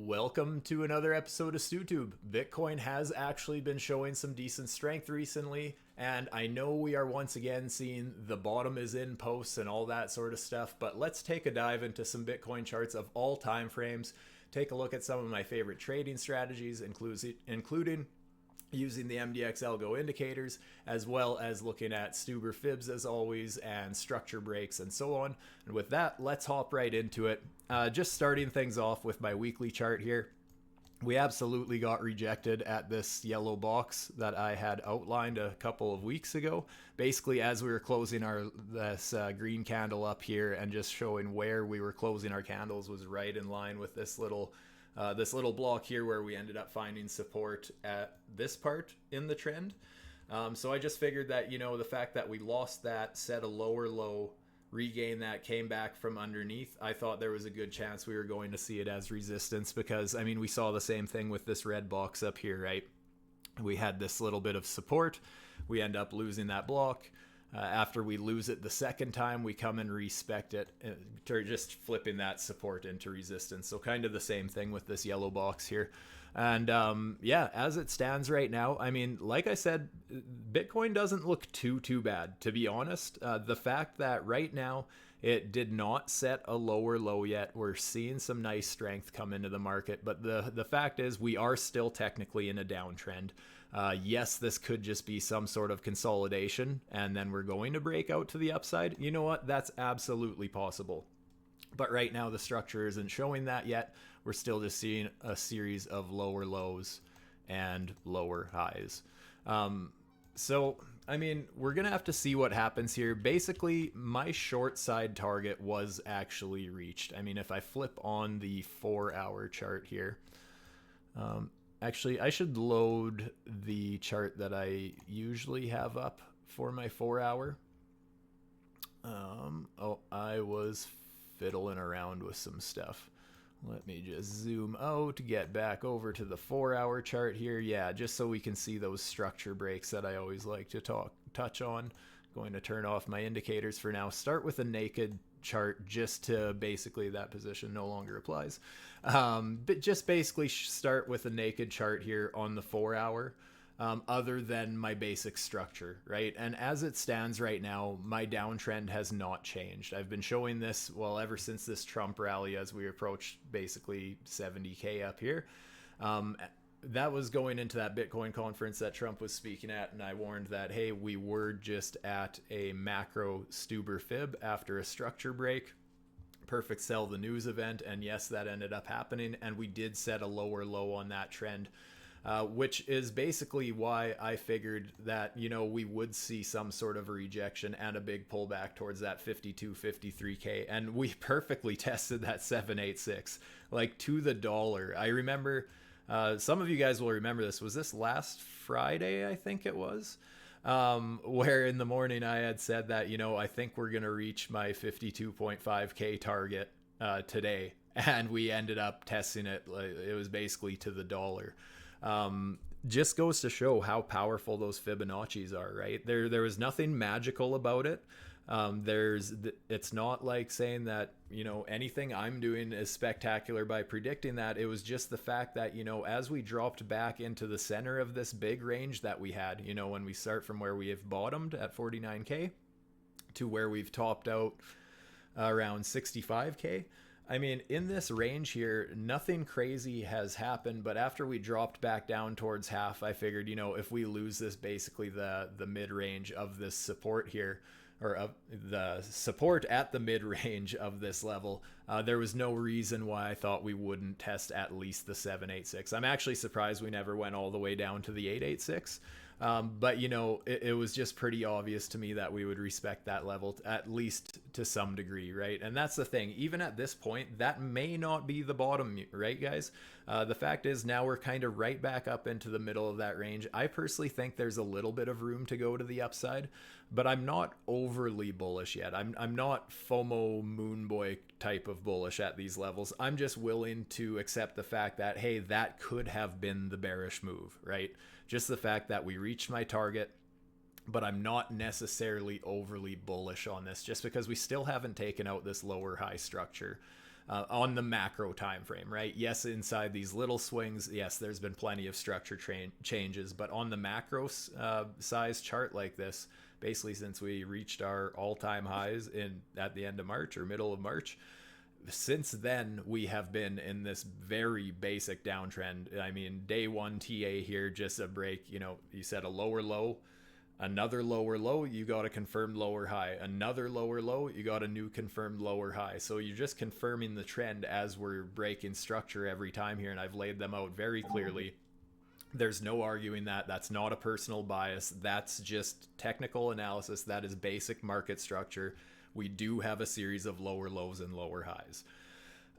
Welcome to another episode of StuTube. Bitcoin has actually been showing some decent strength recently, and I know we are once again seeing the bottom is in posts and all that sort of stuff, but let's take a dive into some Bitcoin charts of all time frames, take a look at some of my favorite trading strategies, including using the MDX ALGO indicators, as well as looking at Stuber fibs as always, and structure breaks and so on. And with that, let's hop right into it. Just starting things off with my weekly chart here. We absolutely got rejected at this yellow box that I had outlined a couple of weeks ago. Basically, as we were closing this green candle up here and just showing where we were closing our candles was right in line with this little block here where we ended up finding support at this part in the trend. So I just figured that, the fact that we lost that, set a lower low, regained that, came back from underneath, I thought there was a good chance we were going to see it as resistance because, we saw the same thing with this red box up here, right? We had this little bit of support. We end up losing that block. After we lose it the second time, we come and respect it, just flipping that support into resistance. So kind of the same thing with this yellow box here. And as it stands right now, like I said, Bitcoin doesn't look too bad, to be honest. The fact that right now it did not set a lower low yet, we're seeing some nice strength come into the market. But the fact is we are still technically in a downtrend. Yes, this could just be some sort of consolidation, and then we're going to break out to the upside. You know what? That's absolutely possible. But right now, the structure isn't showing that yet. We're still just seeing a series of lower lows and lower highs. We're going to have to see what happens here. Basically, my short side target was actually reached. If I flip on the 4-hour chart here, actually, I should load the chart that I usually have up for my 4-hour. I was fiddling around with some stuff. Let me just zoom out to get back over to the 4-hour chart here. Yeah, just so we can see those structure breaks that I always like to touch on. Going to turn off my indicators for now. Start with a naked chart just to basically that position no longer applies. But just basically start with a naked chart here on the 4-hour. Other than my basic structure, right? And as it stands right now, my downtrend has not changed. I've been showing this, ever since this Trump rally as we approached basically 70K up here. That was going into that Bitcoin conference that Trump was speaking at, and I warned that, hey, we were just at a macro Stuber fib after a structure break. Perfect sell the news event, and yes, that ended up happening, and we did set a lower low on that trend. Which is basically why I figured that, we would see some sort of a rejection and a big pullback towards that 52, 53K. And we perfectly tested that 786, like to the dollar. I remember, some of you guys will remember this. Was this last Friday? I think it was. Where in the morning I had said that, I think we're going to reach my 52.5K target today. And we ended up testing it. It was basically to the dollar. Just goes to show how powerful those Fibonacci's are, right? There was nothing magical about it. It's not like saying that, anything I'm doing is spectacular by predicting that. It was just the fact that, as we dropped back into the center of this big range that we had, when we start from where we have bottomed at 49K to where we've topped out around 65K. In this range here, nothing crazy has happened, but after we dropped back down towards half, I figured, if we lose this, basically the mid-range of this support here, or of the support at the mid-range of this level, there was no reason why I thought we wouldn't test at least the 786. I'm actually surprised we never went all the way down to the 886. But it was just pretty obvious to me that we would respect that level at least to some degree, right? And that's the thing. Even at this point, that may not be the bottom, right, guys? The fact is now we're kind of right back up into the middle of that range. I personally think there's a little bit of room to go to the upside, but I'm not overly bullish yet. I'm not FOMO moon boy type of bullish at these levels. I'm just willing to accept the fact that, hey, that could have been the bearish move, right? Just the fact that we reached my target, but I'm not necessarily overly bullish on this just because we still haven't taken out this lower high structure. on the macro time frame, right? Yes, inside these little swings, yes, there's been plenty of structure changes, but on the macro size chart like this, basically since we reached our all-time highs at the end of March or middle of March, since then we have been in this very basic downtrend. I mean, day one TA here, just a break. You set a lower low, another lower low, you got a confirmed lower high, another lower low, you got a new confirmed lower high. So you're just confirming the trend as we're breaking structure every time here, and I've laid them out very clearly. There's no arguing that. That's not a personal bias. That's just technical analysis. That is basic market structure. We do have a series of lower lows and lower highs.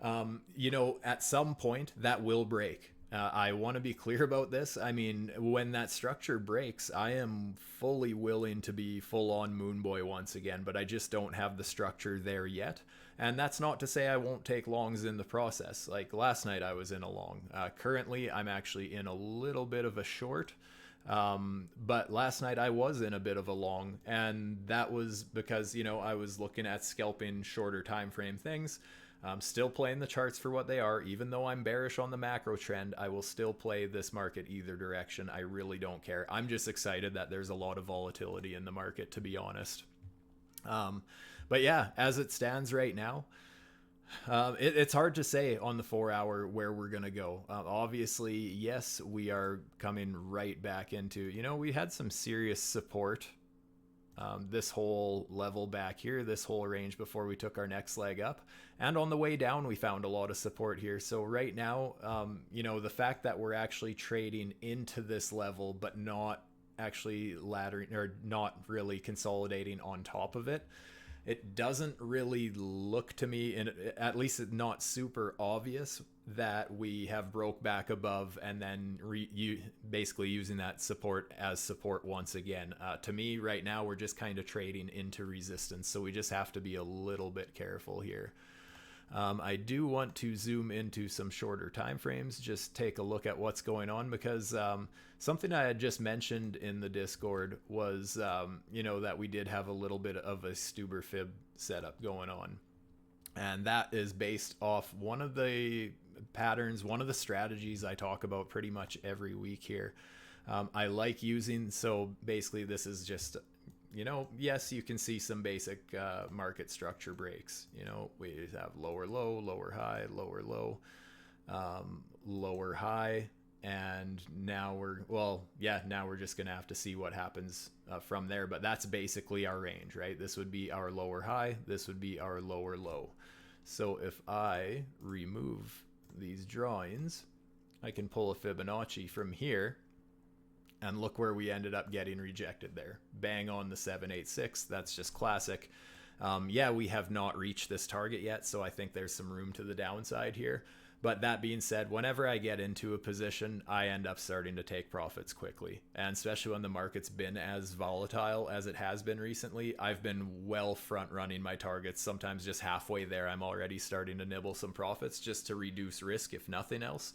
At some point that will break. I want to be clear about this. I mean, when that structure breaks, I am fully willing to be full on Moon Boy once again, but I just don't have the structure there yet. And that's not to say I won't take longs in the process. Like last night I was in a long. Currently I'm actually in a little bit of a short. But last night I was in a bit of a long, and that was because, I was looking at scalping shorter time frame things. I'm still playing the charts for what they are. Even though I'm bearish on the macro trend, I will still play this market either direction. I really don't care. I'm just excited that there's a lot of volatility in the market, to be honest. But yeah, as it stands right now, it's hard to say on the 4 hour where we're going to go. Obviously, yes, we are coming right back into, we had some serious support. This whole level back here, this whole range before we took our next leg up. And on the way down, we found a lot of support here. So right now, the fact that we're actually trading into this level, but not actually laddering or not really consolidating on top of it, it doesn't really look to me, and at least it's not super obvious, that we have broke back above and then basically using that support as support once again. To me right now, we're just kind of trading into resistance, so we just have to be a little bit careful here. I do want to zoom into some shorter time frames, just take a look at what's going on, because something I had just mentioned in the Discord was, that we did have a little bit of a Stuber fib setup going on. And that is based off one of the patterns, one of the strategies I talk about pretty much every week here. I like using, so basically this is just, yes, you can see some basic market structure breaks. We have lower low, lower high, lower low, lower high. And now we're just going to have to see what happens from there. But that's basically our range, right? This would be our lower high. This would be our lower low. So if I remove these drawings, I can pull a Fibonacci from here. And look where we ended up getting rejected there. Bang on the 786. That's just classic. We have not reached this target yet, so I think there's some room to the downside here. But that being said, whenever I get into a position, I end up starting to take profits quickly. And especially when the market's been as volatile as it has been recently, I've been well front running my targets. Sometimes just halfway there, I'm already starting to nibble some profits just to reduce risk, if nothing else.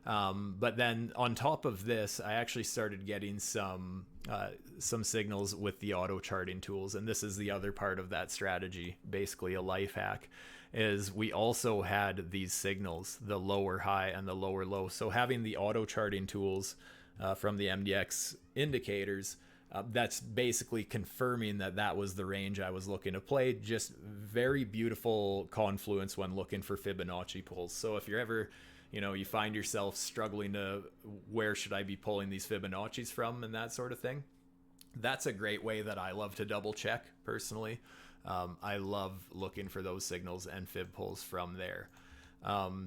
But then on top of this, I actually started getting some signals with the auto charting tools. And this is the other part of that strategy, basically a life hack, is we also had these signals, the lower high and the lower low. So having the auto charting tools from the MDX indicators, that's basically confirming that was the range I was looking to play. Just very beautiful confluence when looking for Fibonacci pulls. So if you're ever, you find yourself struggling to where should I be pulling these Fibonaccis from and that sort of thing, that's a great way that I love to double check personally. I love looking for those signals and fib pulls from there.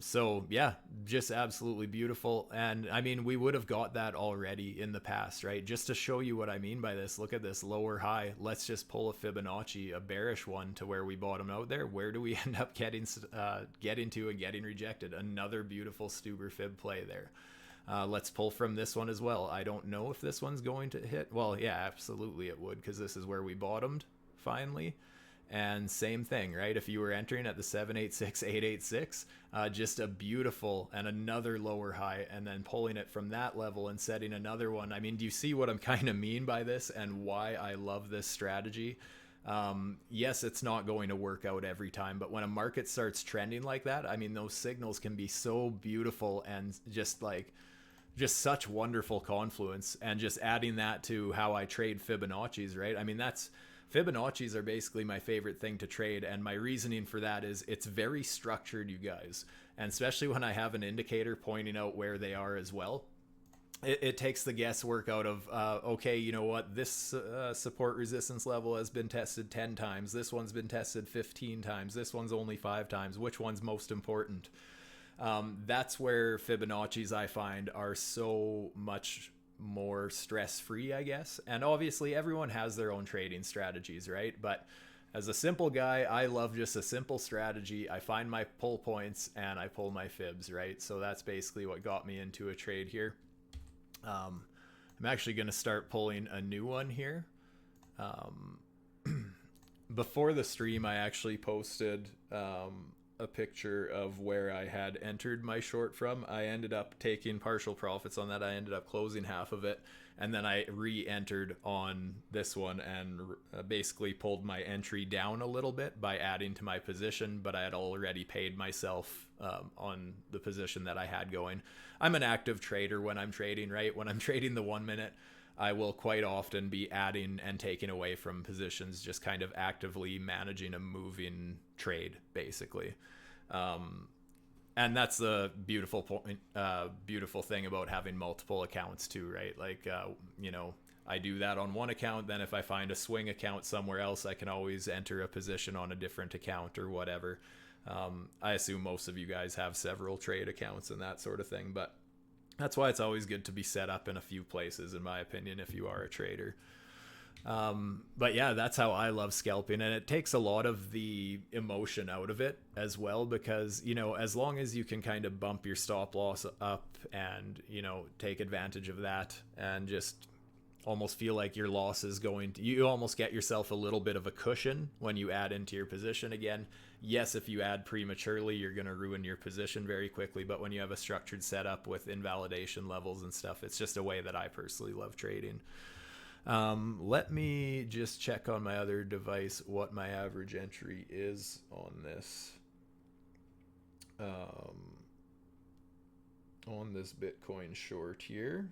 So yeah, just absolutely beautiful. And I mean, we would have got that already in the past, right? Just to show you what I mean by this, look at this lower high. Let's just pull a Fibonacci, a bearish one, to where we bottom out there. Where do we end up getting to and getting rejected? Another beautiful Stuber fib play there. Let's pull from this one as well. I don't know if this one's going to hit. Well, yeah, absolutely it would, because this is where we bottomed finally. And same thing, right? If you were entering at the 786, 886, just a beautiful and another lower high, and then pulling it from that level and setting another one. I mean, do you see what I'm kind of mean by this and why I love this strategy? Yes, it's not going to work out every time, but when a market starts trending like that, I mean, those signals can be so beautiful and just such wonderful confluence. And just adding that to how I trade Fibonacci's, right? I mean, Fibonacci's are basically my favorite thing to trade, and my reasoning for that is it's very structured, you guys, and especially when I have an indicator pointing out where they are as well. It takes the guesswork out of, okay, you know what, this support resistance level has been tested 10 times, this one's been tested 15 times, this one's only 5 times, which one's most important? That's where Fibonacci's, I find, are so much more stress-free, I guess. And obviously everyone has their own trading strategies, right? But as a simple guy, I love just a simple strategy. I find my pull points and I pull my fibs, right? So that's basically what got me into a trade here. I'm actually going to start pulling a new one here. Before the stream, I actually posted a picture of where I had entered my short from. I ended up taking partial profits on that. I ended up closing half of it, and then I re-entered on this one and basically pulled my entry down a little bit by adding to my position, but I had already paid myself on the position that I had going. I'm an active trader when I'm trading, right? When I'm trading the 1 minute, I will quite often be adding and taking away from positions, just kind of actively managing a moving trade, basically. And that's the beautiful point, beautiful thing about having multiple accounts too, right? Like, you know, I do that on one account. Then if I find a swing account somewhere else, I can always enter a position on a different account or whatever. I assume most of you guys have several trade accounts and that sort of thing, but that's why it's always good to be set up in a few places, in my opinion, if you are a trader. But yeah, that's how I love scalping, and it takes a lot of the emotion out of it as well, because, you know, as long as you can kind of bump your stop loss up and, you know, take advantage of that and just almost feel like your loss is going to, you almost get yourself a little bit of a cushion when you add into your position again. Yes, if you add prematurely, you're going to ruin your position very quickly, but when you have a structured setup with invalidation levels and stuff, it's just a way that I personally love trading. Let me just check on my other device what my average entry is on this. On this Bitcoin short here.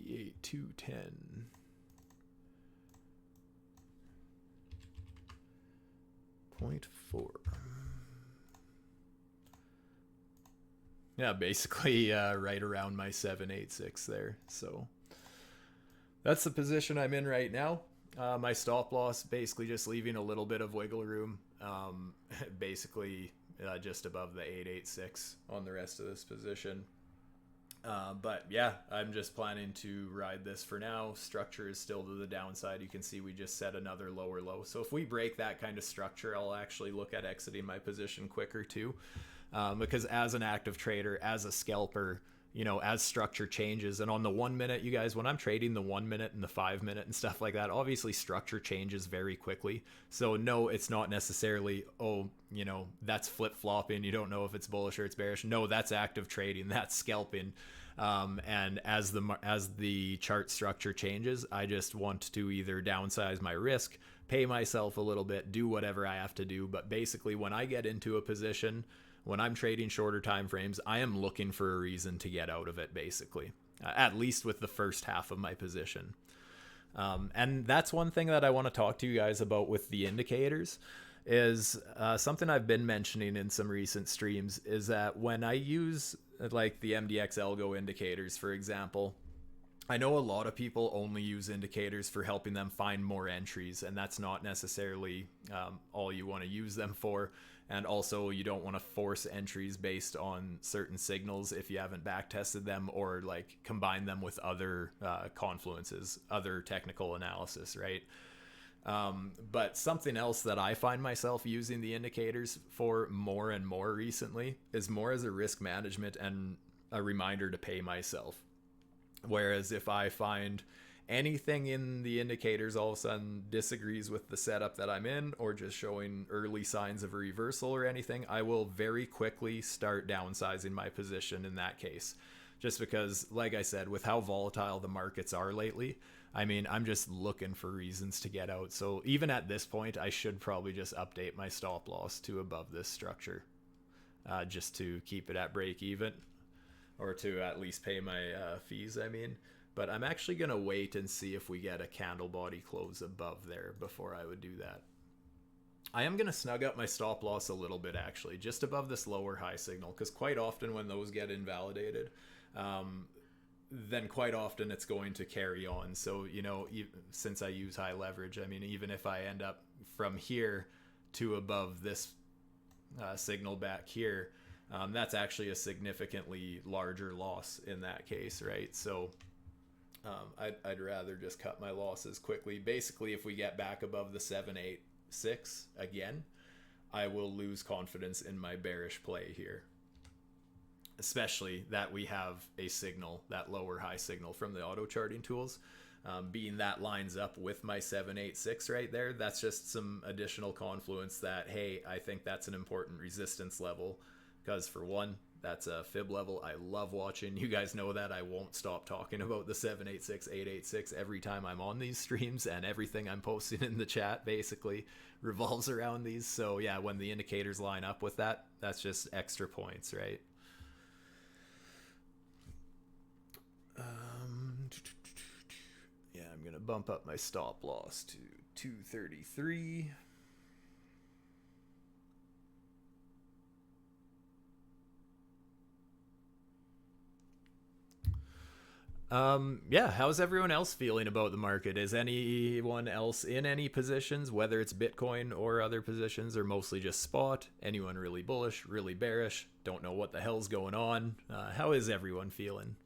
58,210. 0.4. Yeah, basically right around my 786 there. So that's the position I'm in right now. My stop loss basically just leaving a little bit of wiggle room, basically just above the 886 on the rest of this position. But yeah, I'm just planning to ride this for now. Structure is still to the downside. You can see we just set another lower low. So if we break that kind of structure, I'll actually look at exiting my position quicker too. Because as an active trader, as a scalper, you know, as structure changes, and on the 1 minute, you guys, when I'm trading the 1 minute and the 5 minute and stuff like that, obviously structure changes very quickly. So no, it's not necessarily, oh, you know, that's flip-flopping. You don't know if it's bullish or it's bearish. No, that's active trading. That's scalping. And as the chart structure changes, I just want to either downsize my risk, pay myself a little bit, do whatever I have to do. But basically, when I get into a position, when I'm trading shorter time frames, I am looking for a reason to get out of it, basically, at least with the first half of my position. And that's one thing that I want to talk to you guys about with the indicators is something I've been mentioning in some recent streams is that when I use like the MDX ALGO indicators, for example, I know a lot of people only use indicators for helping them find more entries, and that's not necessarily all you want to use them for. And also, you don't want to force entries based on certain signals if you haven't back tested them, or like combine them with other confluences, other technical analysis, right? But something else that I find myself using the indicators for more and more recently is more as a risk management and a reminder to pay myself. Whereas if I find anything in the indicators all of a sudden disagrees with the setup that I'm in, or just showing early signs of a reversal or anything, I will very quickly start downsizing my position in that case. just because, like I said, with how volatile the markets are lately, I mean, I'm just looking for reasons to get out. So even at this point, I should probably just update my stop loss to above this structure, just to keep it at break even, or to at least pay my fees, I mean. But I'm actually going to wait and see if we get a candle body close above there before I would do that. I am going to snug up my stop loss a little bit, actually, just above this lower high signal, because quite often when those get invalidated, then quite often it's going to carry on. So, you know, since I use high leverage, I mean, even if I end up from here to above this signal back here, that's actually a significantly larger loss in that case, right? So I'd rather just cut my losses quickly. Basically, if we get back above the 786 again, I will lose confidence in my bearish play here, especially that we have a signal, that lower high signal from the auto charting tools, being that lines up with my 786 right there. That's just some additional confluence that, hey, I think that's an important resistance level, because for one, that's a fib level I love watching. You guys know that I won't stop talking about the 786, 886 every time I'm on these streams, and everything I'm posting in the chat basically revolves around these. So yeah, when the indicators line up with that, that's just extra points, right? Yeah, I'm gonna bump up my stop loss to 233. Yeah, how's everyone else feeling about the market? Is anyone else in any positions, whether it's Bitcoin or other positions, or mostly just spot? Anyone really bullish, really bearish? Don't know what the hell's going on? How is everyone feeling?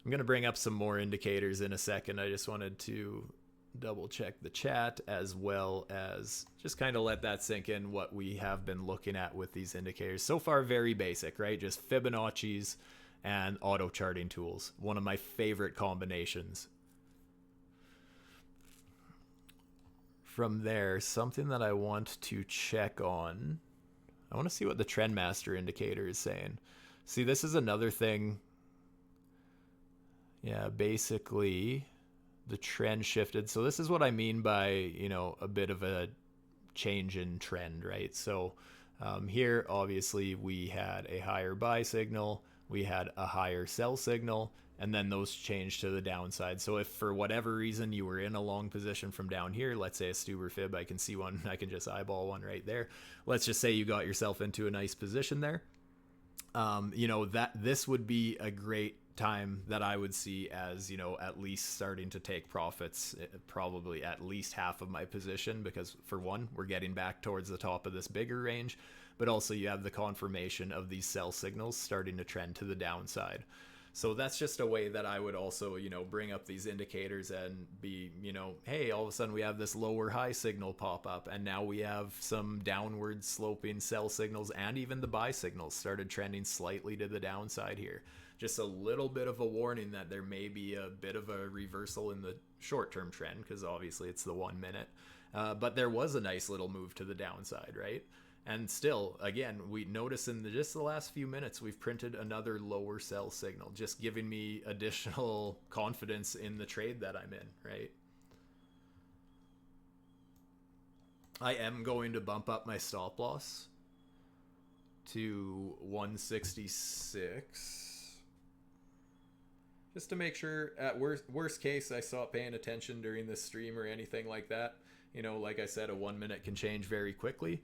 I'm going to bring up some more indicators in a second. I just wanted to double check the chat, as well as just kind of let that sink in what we have been looking at with these indicators. So far, very basic, right? Just Fibonacci's and auto charting tools. One of my favorite combinations. From there, something that I want to check on, I want to see what the Trendmaster indicator is saying. See, this is another thing. Yeah, basically the trend shifted. So this is what I mean by, you know, a bit of a change in trend, right? So here, obviously, we had a higher buy signal, we had a higher sell signal, and then those changed to the downside. So if for whatever reason you were in a long position from down here, let's say a Stuber fib, I can see one, I can just eyeball one right there. Let's just say you got yourself into a nice position there. You know, that this would be a great time that I would see as, you know, at least starting to take profits, probably at least half of my position, because for one, we're getting back towards the top of this bigger range, but also you have the confirmation of these sell signals starting to trend to the downside. So that's just a way that I would also, you know, bring up these indicators and be, you know, hey, all of a sudden we have this lower high signal pop up, and now we have some downward sloping sell signals, and even the buy signals started trending slightly to the downside here. Just a little bit of a warning that there may be a bit of a reversal in the short-term trend, because obviously it's the 1 minute. But there was a nice little move to the downside, right? And still, again, we notice in just the last few minutes, we've printed another lower sell signal, just giving me additional confidence in the trade that I'm in, right? I am going to bump up my stop loss to 166. Just to make sure, at worst case, I stop paying attention during this stream or anything like that. You know, like I said, a 1 minute can change very quickly.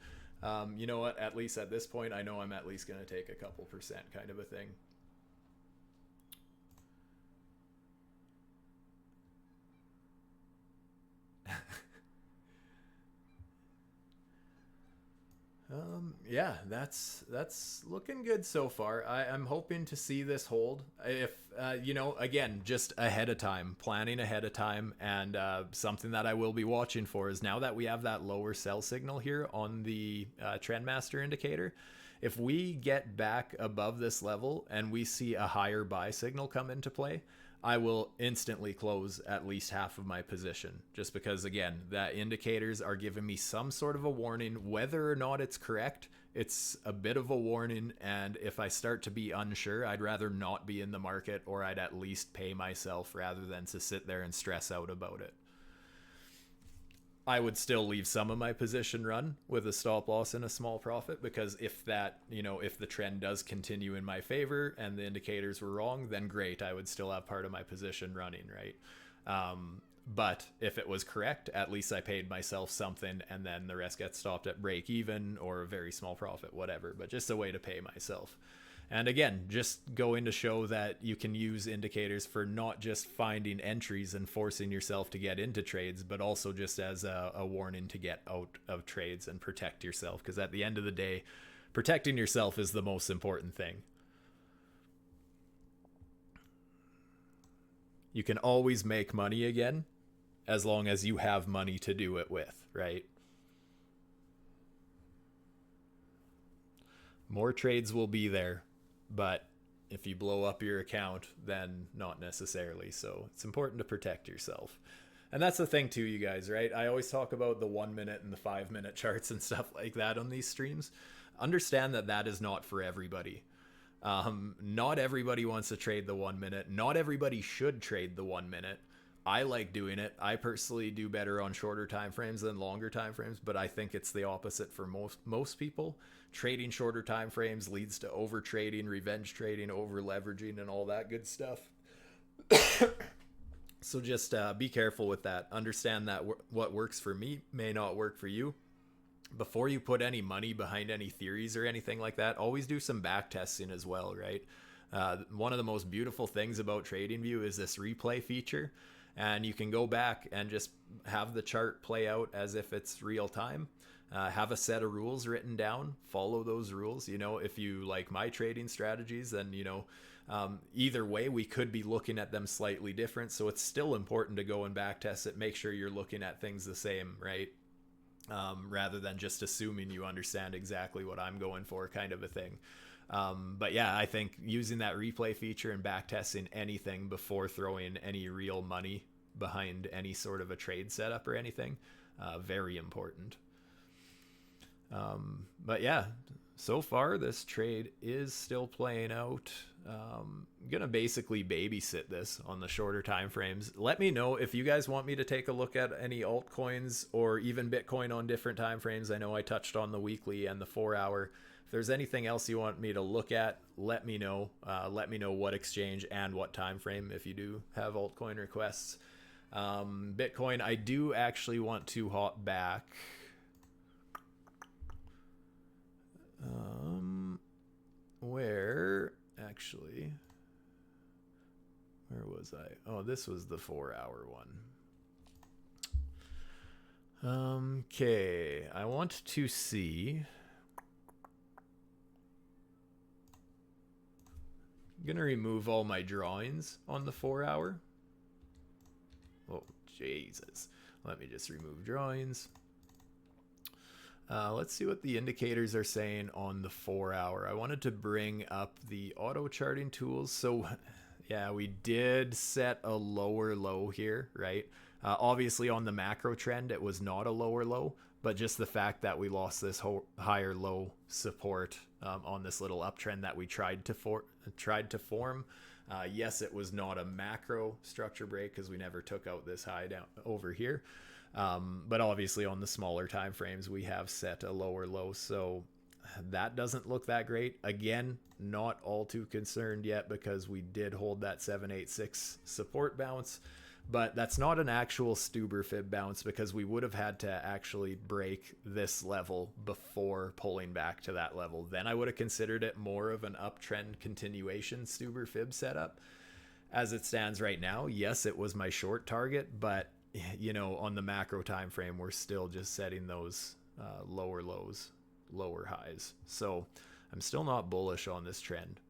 You know what, at least at this point, I know I'm at least going to take a couple percent kind of a thing. Yeah, that's looking good so far. I'm hoping to see this hold. If you know, again, just ahead of time, planning ahead of time, and something that I will be watching for is, now that we have that lower sell signal here on the Trendmaster indicator, if we get back above this level and we see a higher buy signal come into play, I will instantly close at least half of my position, just because, again, that indicators are giving me some sort of a warning. Whether or not it's correct, it's a bit of a warning, and if I start to be unsure, I'd rather not be in the market, or I'd at least pay myself rather than to sit there and stress out about it. I would still leave some of my position run with a stop loss and a small profit, because if that, if the trend does continue in my favor and the indicators were wrong, then great, I would still have part of my position running, right? But if it was correct, at least I paid myself something, and then the rest gets stopped at break even or a very small profit, whatever, but just a way to pay myself. And again, just going to show that you can use indicators for not just finding entries and forcing yourself to get into trades, but also just as a warning to get out of trades and protect yourself. Because at the end of the day, protecting yourself is the most important thing. You can always make money again as long as you have money to do it with, right? More trades will be there, but if you blow up your account, then not necessarily. So it's important to protect yourself. And that's the thing too, you guys, right? I always talk about the 1 minute and the 5 minute charts and stuff like that on these streams. Understand that that is not for everybody. Not everybody wants to trade the 1 minute. Not everybody should trade the 1 minute. I like doing it. I personally do better on shorter time frames than longer time frames, but I think it's the opposite for most people. Trading shorter time frames leads to over trading, revenge trading, over leveraging, and all that good stuff. So just be careful with that. Understand that what works for me may not work for you. Before you put any money behind any theories or anything like that, always do some back testing as well, right? One of the most beautiful things about TradingView is this replay feature. And you can go back and just have the chart play out as if it's real time. Have a set of rules written down, follow those rules. If you like my trading strategies, then, either way, we could be looking at them slightly different. So it's still important to go and back test it. Make sure you're looking at things the same, right? Rather than just assuming you understand exactly what I'm going for, kind of a thing. But yeah, I think using that replay feature and back testing anything before throwing any real money behind any sort of a trade setup or anything, very important. But yeah, so far this trade is still playing out. I'm gonna basically babysit this on the shorter time frames. Let me know if you guys want me to take a look at any altcoins or even Bitcoin on different time frames. I know I touched on the weekly and the 4 hour. If there's anything else you want me to look at, let me know. Let me know what exchange and what time frame if you do have altcoin requests. Bitcoin, I do actually want to hop back. Where was I? Oh, this was the 4 hour one. Okay, I want to see. I'm gonna remove all my drawings on the 4 hour. Oh, Jesus. Let me just remove drawings. Let's see what the indicators are saying on the 4 hour. I wanted to bring up the auto charting tools. So yeah, we did set a lower low here, right? Obviously on the macro trend, it was not a lower low, but just the fact that we lost this higher low support on this little uptrend that we tried to form. Yes, it was not a macro structure break because we never took out this high down over here. But obviously on the smaller time frames, we have set a lower low. So that doesn't look that great. Again, not all too concerned yet because we did hold that 786 support bounce. But that's not an actual Stuber fib bounce because we would have had to actually break this level before pulling back to that level. Then I would have considered it more of an uptrend continuation Stuber fib setup. As it stands right now, yes, it was my short target, but on the macro time frame, we're still just setting those lower lows, lower highs. So I'm still not bullish on this trend.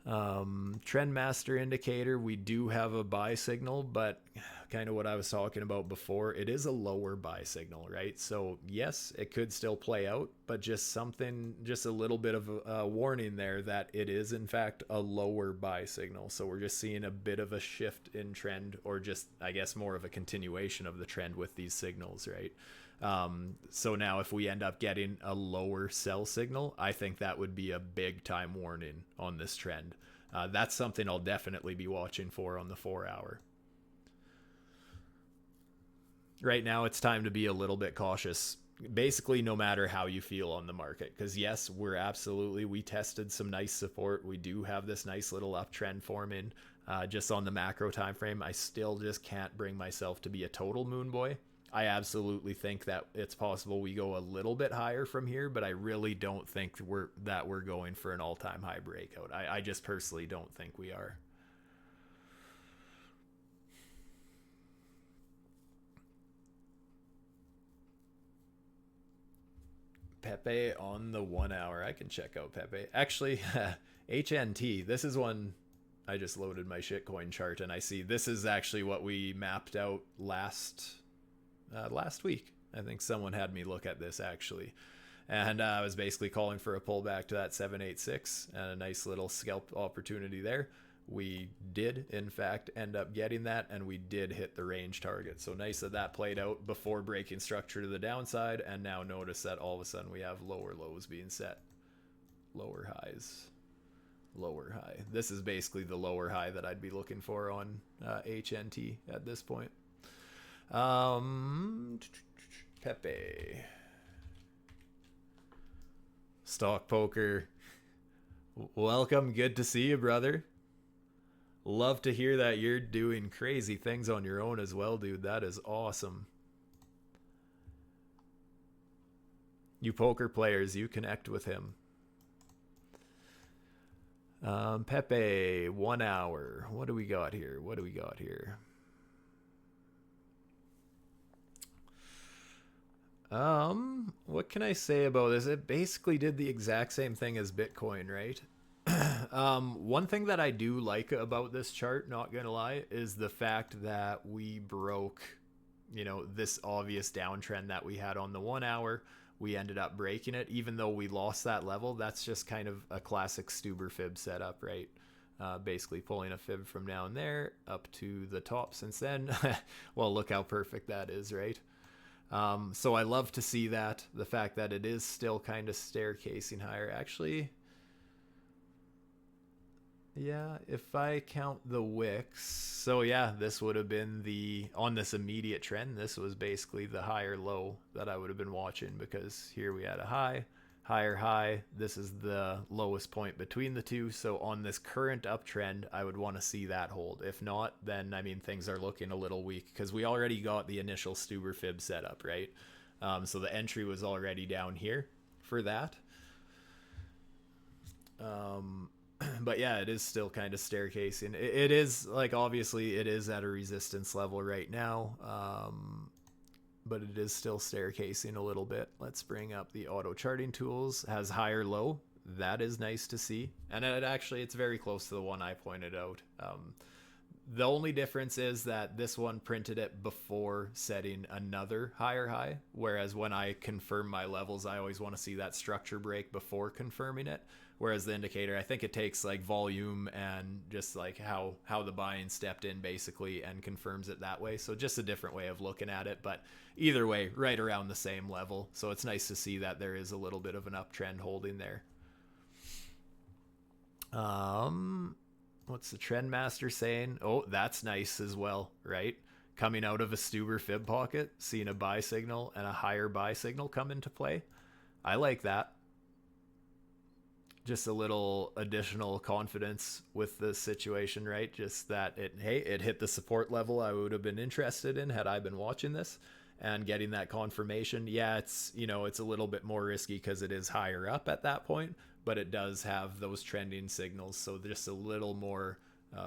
Trend master indicator, we do have a buy signal, but kind of what I was talking about before. It is a lower buy signal, right? So yes, it could still play out, but just a little bit of a warning there that it is in fact a lower buy signal. So we're just seeing a bit of a shift in trend, or just, I guess, more of a continuation of the trend with these signals, right? So now if we end up getting a lower sell signal, I think that would be a big time warning on this trend. That's something I'll definitely be watching for on the 4 hour. Right now, it's time to be a little bit cautious, basically, no matter how you feel on the market. Because yes, we tested some nice support. We do have this nice little uptrend forming just on the macro time frame. I still just can't bring myself to be a total moon boy. I absolutely think that it's possible we go a little bit higher from here, but I really don't think we're going for an all-time high breakout. I just personally don't think we are. Pepe on the 1 hour. I can check out Pepe. Actually, HNT, this is one. I just loaded my shitcoin chart and I see this is actually what we mapped out last week. I think someone had me look at this actually, and I was basically calling for a pullback to that 786 and a nice little scalp opportunity there. We did in fact end up getting that, and we did hit the range target. So nice that played out before breaking structure to the downside, and now notice that all of a sudden we have lower lows being set, lower highs, lower high. This is basically the lower high that I'd be looking for on HNT at this point. Pepe. Stock Poker. Welcome. Good to see you, brother. Love to hear that you're doing crazy things on your own as well, dude. That is awesome. You poker players, you connect with him. Pepe, 1 hour. What do we got here? What can I say about this? It basically did the exact same thing as Bitcoin, right? One thing that I do like about this chart, not gonna lie, is the fact that we broke, this obvious downtrend that we had on the 1 hour. We ended up breaking it, even though we lost that level. That's just kind of a classic Stuber fib setup, right? Basically pulling a fib from down there up to the top since then. Well, look how perfect that is, right? So I love to see that. The fact that it is still kind of staircasing higher. Actually, yeah, if I count the wicks, so yeah, this would have been on this immediate trend, this was basically the higher low that I would have been watching, because here we had a high, higher high. This is the lowest point between the two. So on this current uptrend, I would want to see that hold. If not, then I mean, things are looking a little weak because we already got the initial Stuber fib setup, right? So the entry was already down here for that. But yeah, it is still kind of staircasing. It is, like, obviously it is at a resistance level right now, but it is still staircasing a little bit. Let's bring up the auto charting tools. Has higher low. That is nice to see, and it's very close to the one I pointed out. The only difference is that this one printed it before setting another higher high, whereas when I confirm my levels, I always want to see that structure break before confirming it. Whereas the indicator, I think it takes like volume and just like how the buying stepped in basically and confirms it that way. So just a different way of looking at it, but either way, right around the same level. So it's nice to see that there is a little bit of an uptrend holding there. What's the trend master saying? Oh, that's nice as well, right? Coming out of a Stuber fib pocket, seeing a buy signal and a higher buy signal come into play. I like that. Just a little additional confidence with the situation, right? Just that it hit the support level I would have been interested in had I been watching this, and getting that confirmation. Yeah, it's a little bit more risky because it is higher up at that point, but it does have those trending signals, so just a little more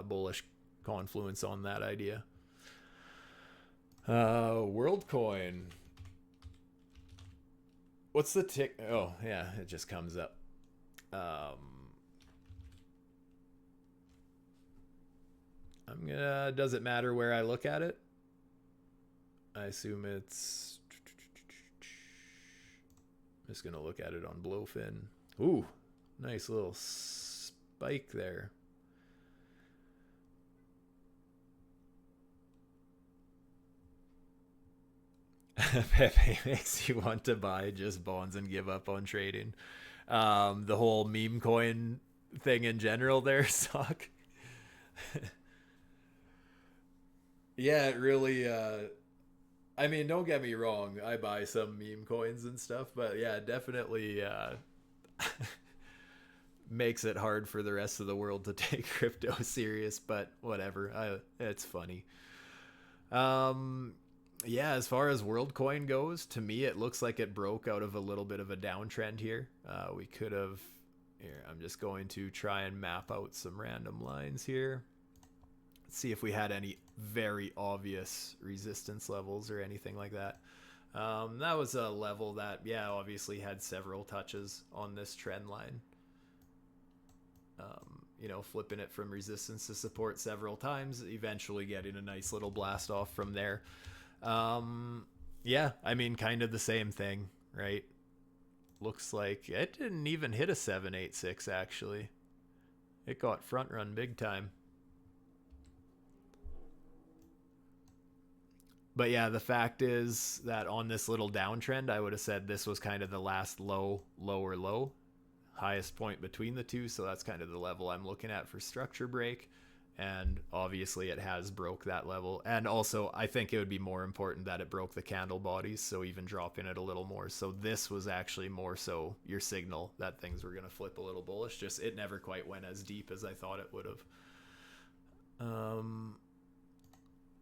bullish confluence on that idea. WorldCoin. What's the tick? Oh yeah, it just comes up. Does it matter where I look at it? I assume it's... I'm just going to look at it on Blofin. Ooh, nice little spike there. Pepe makes you want to buy just bonds and give up on trading. The whole meme coin thing in general there, Sock. Yeah, it really... I mean, don't get me wrong. I buy some meme coins and stuff, but yeah, definitely makes it hard for the rest of the world to take crypto serious, but whatever. It's funny. Yeah, as far as WorldCoin goes, to me it looks like it broke out of a little bit of a downtrend here. We could have... Here, I'm just going to try and map out some random lines here. Let's see if we had any very obvious resistance levels or anything like that. That was a level that, yeah, obviously had several touches on this trend line. You know, flipping it from resistance to support several times, eventually getting a nice little blast off from there. Yeah, I mean, kind of the same thing, right? Looks like it didn't even hit a 786, actually. It got front run big time. But yeah, the fact is that on this little downtrend, I would have said this was kind of the last low, lower low, highest point between the two. So that's kind of the level I'm looking at for structure break. And obviously it has broke that level. And also I think it would be more important that it broke the candle bodies, so even dropping it a little more. So this was actually more so your signal that things were going to flip a little bullish. Just it never quite went as deep as I thought it would have.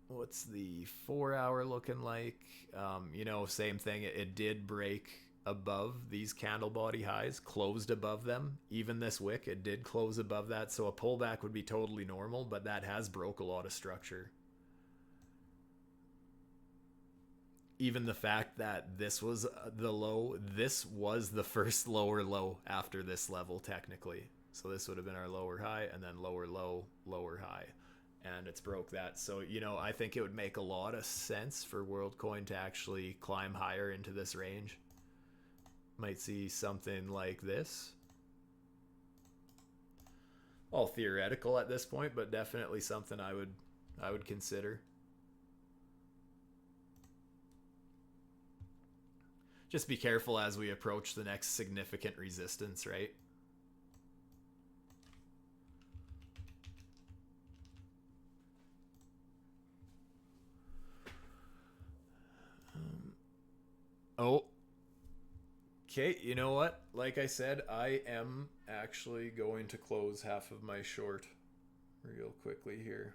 What's the 4 hour looking like? You know, same thing. It did break above these candle body highs, closed above them. Even this wick, it did close above that. So a pullback would be totally normal, but that has broke a lot of structure. Even the fact that this was the low, this was the first lower low after this level technically. So this would have been our lower high, and then lower low, lower high. And it's broke that. So, you know, I think it would make a lot of sense for WorldCoin to actually climb higher into this range. Might see something like this. All theoretical at this point, but definitely something I would consider. Just be careful as we approach the next significant resistance, right? Oh. Okay, you know what? Like I said, I am actually going to close half of my short real quickly here.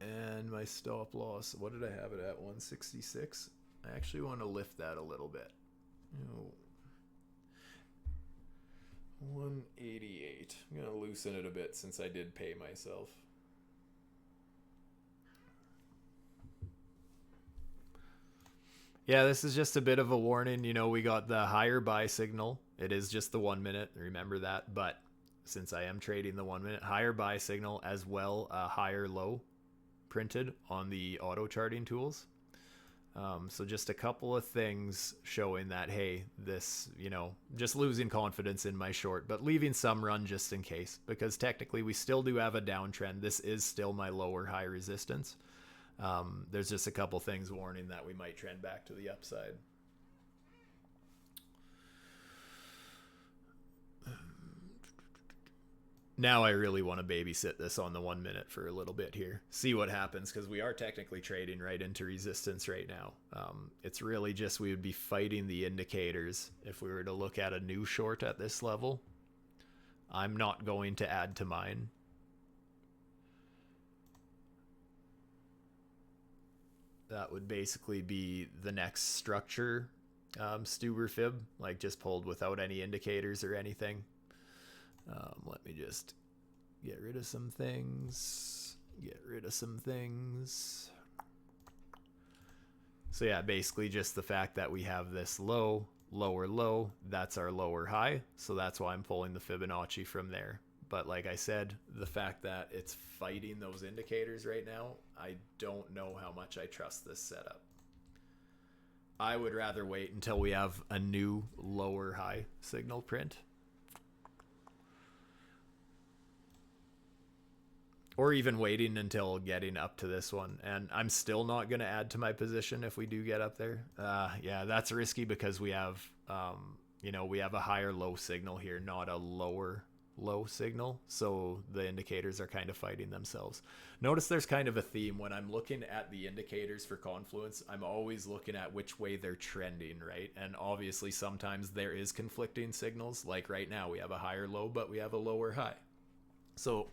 And my stop loss, what did I have it at? 166? I actually want to lift that a little bit. You know, 188. I'm going to loosen it a bit since I did pay myself. Yeah, this is just a bit of a warning. You know, we got the higher buy signal. It is just the 1 minute. Remember that. But since I am trading the 1 minute, higher buy signal as well, higher low printed on the auto charting tools. So just a couple of things showing that, hey, this, you know, just losing confidence in my short, but leaving some run just in case, because technically we still do have a downtrend. This is still my lower high resistance. There's just a couple things warning that we might trend back to the upside. Now I really want to babysit this on the 1 minute for a little bit here. See what happens, because we are technically trading right into resistance right now. It's really just we would be fighting the indicators if we were to look at a new short at this level. I'm not going to add to mine. That would basically be the next structure Stuber fib, like just pulled without any indicators or anything. Let me just get rid of some things. So yeah, basically just the fact that we have this low, lower low, that's our lower high. So that's why I'm pulling the Fibonacci from there. But like I said, the fact that it's fighting those indicators right now, I don't know how much I trust this setup. I would rather wait until we have a new lower high signal print. Or even waiting until getting up to this one. And I'm still not going to add to my position if we do get up there. Yeah, that's risky because we have, we have a higher low signal here, not a lower low signal. So the indicators are kind of fighting themselves. Notice there's kind of a theme when I'm looking at the indicators for confluence. I'm always looking at which way they're trending, right? And obviously sometimes there is conflicting signals. Like right now we have a higher low, but we have a lower high. So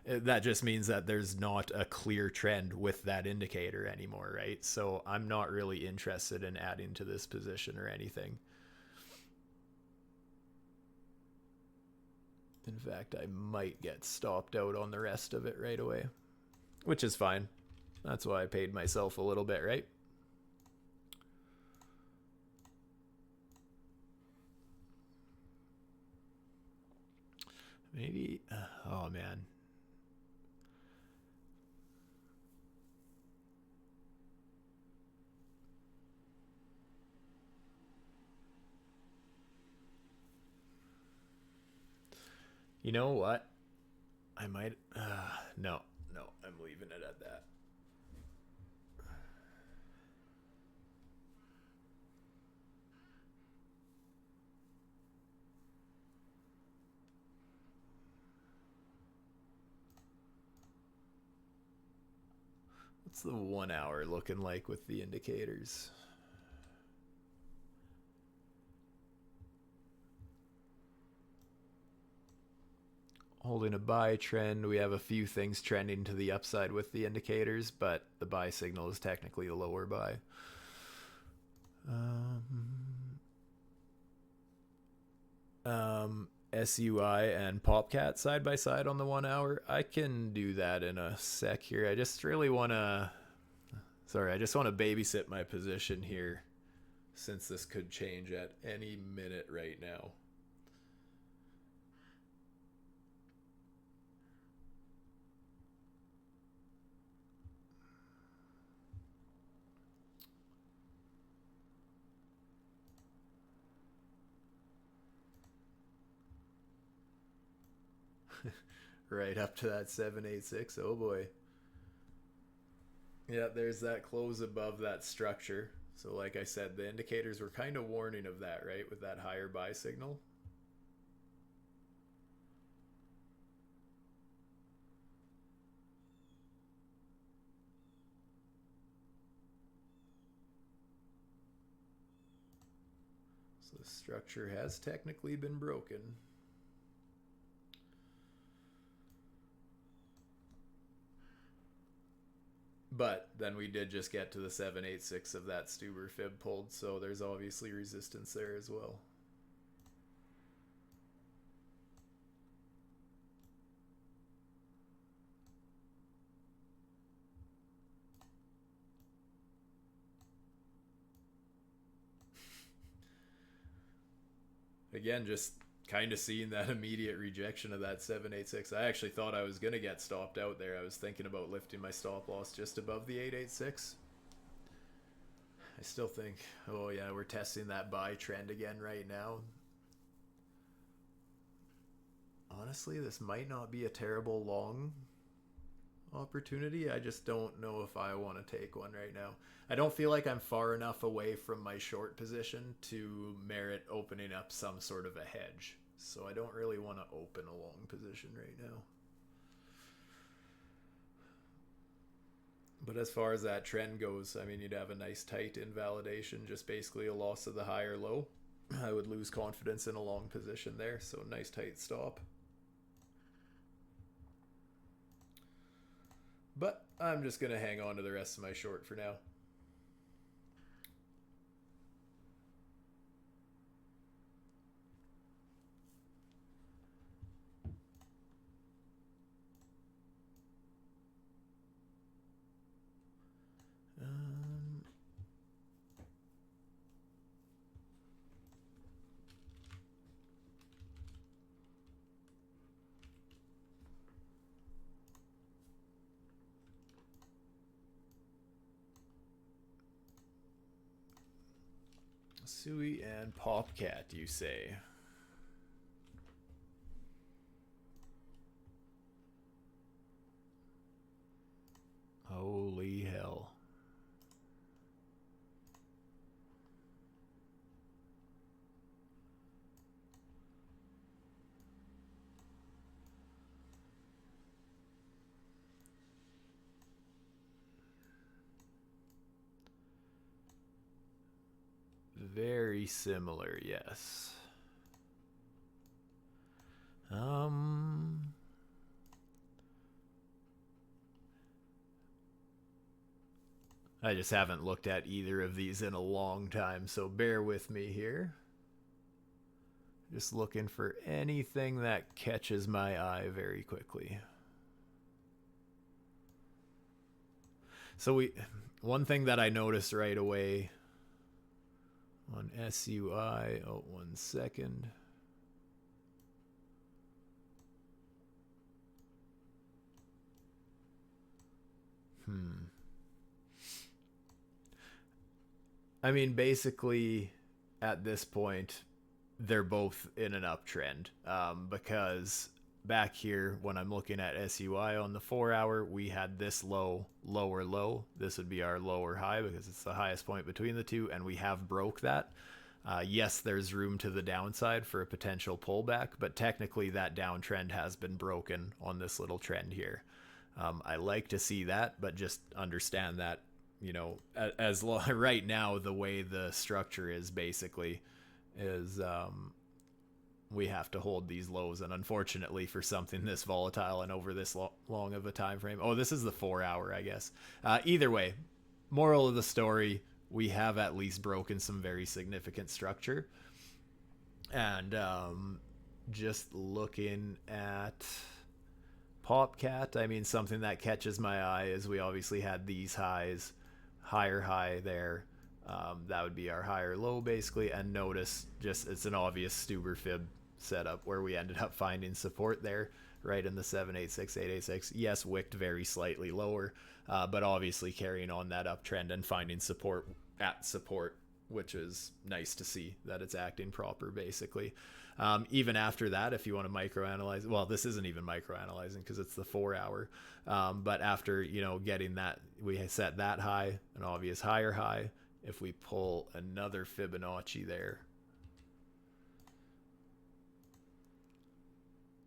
that just means that there's not a clear trend with that indicator anymore, right? So I'm not really interested in adding to this position or anything. In fact, I might get stopped out on the rest of it right away, which is fine. That's why I paid myself a little bit, right? Maybe, oh man. You know what? I might, no, I'm leaving it at that. What's the 1 hour looking like with the indicators? Holding a buy trend. We have a few things trending to the upside with the indicators, but the buy signal is technically a lower buy. SUI and Popcat side by side on the 1 hour. I can do that in a sec here. I just really want to, I just want to babysit my position here since this could change at any minute right now. Right up to that 786. Oh boy. Yeah, there's that close above that structure. So like I said, the indicators were kind of warning of that, right? With that higher buy signal. So the structure has technically been broken. But then we did just get to the 786 of that Stuber fib pulled, so there's obviously resistance there as well. Again, just kind of seeing that immediate rejection of that 786. I actually thought I was going to get stopped out there. I was thinking about lifting my stop loss just above the 886. I still think, oh yeah, we're testing that buy trend again right now. Honestly, this might not be a terrible long opportunity. I just don't know if I want to take one right now. I don't feel like I'm far enough away from my short position to merit opening up some sort of a hedge. So I don't really want to open a long position right now. But as far as that trend goes, I mean, you'd have a nice tight invalidation, just basically a loss of the higher low. I would lose confidence in a long position there, so nice tight stop. But I'm just going to hang on to the rest of my short for now. Sui and Popcat, you say? Holy hell. Very similar, yes. I just haven't looked at either of these in a long time, so bear with me here. Just looking for anything that catches my eye very quickly. So one thing that I noticed right away on SUI, oh, 1 second. I mean, basically, at this point, they're both in an uptrend, because back here, when I'm looking at SUI on the 4 hour, we had this low, lower low. This would be our lower high because it's the highest point between the two, and we have broke that. Yes, there's room to the downside for a potential pullback, but technically that downtrend has been broken on this little trend here. I like to see that, but just understand that, you know, as long right now, the way the structure is basically is we have to hold these lows, and unfortunately for something this volatile and over this long of a time frame. Oh, this is the 4 hour, I guess. Either way, moral of the story, we have at least broken some very significant structure. And just looking at Popcat, I mean, something that catches my eye is we obviously had these highs, higher high there. That would be our higher low basically, and notice just it's an obvious Stuber fib setup where we ended up finding support there right in the 786, 886. Yes, wicked very slightly lower, but obviously carrying on that uptrend and finding support at support, which is nice to see that it's acting proper basically. Even after that, if you want to microanalyze, well, this isn't even microanalyzing because it's the 4 hour, but after, you know, getting that, we set that high, an obvious higher high. If we pull another Fibonacci there,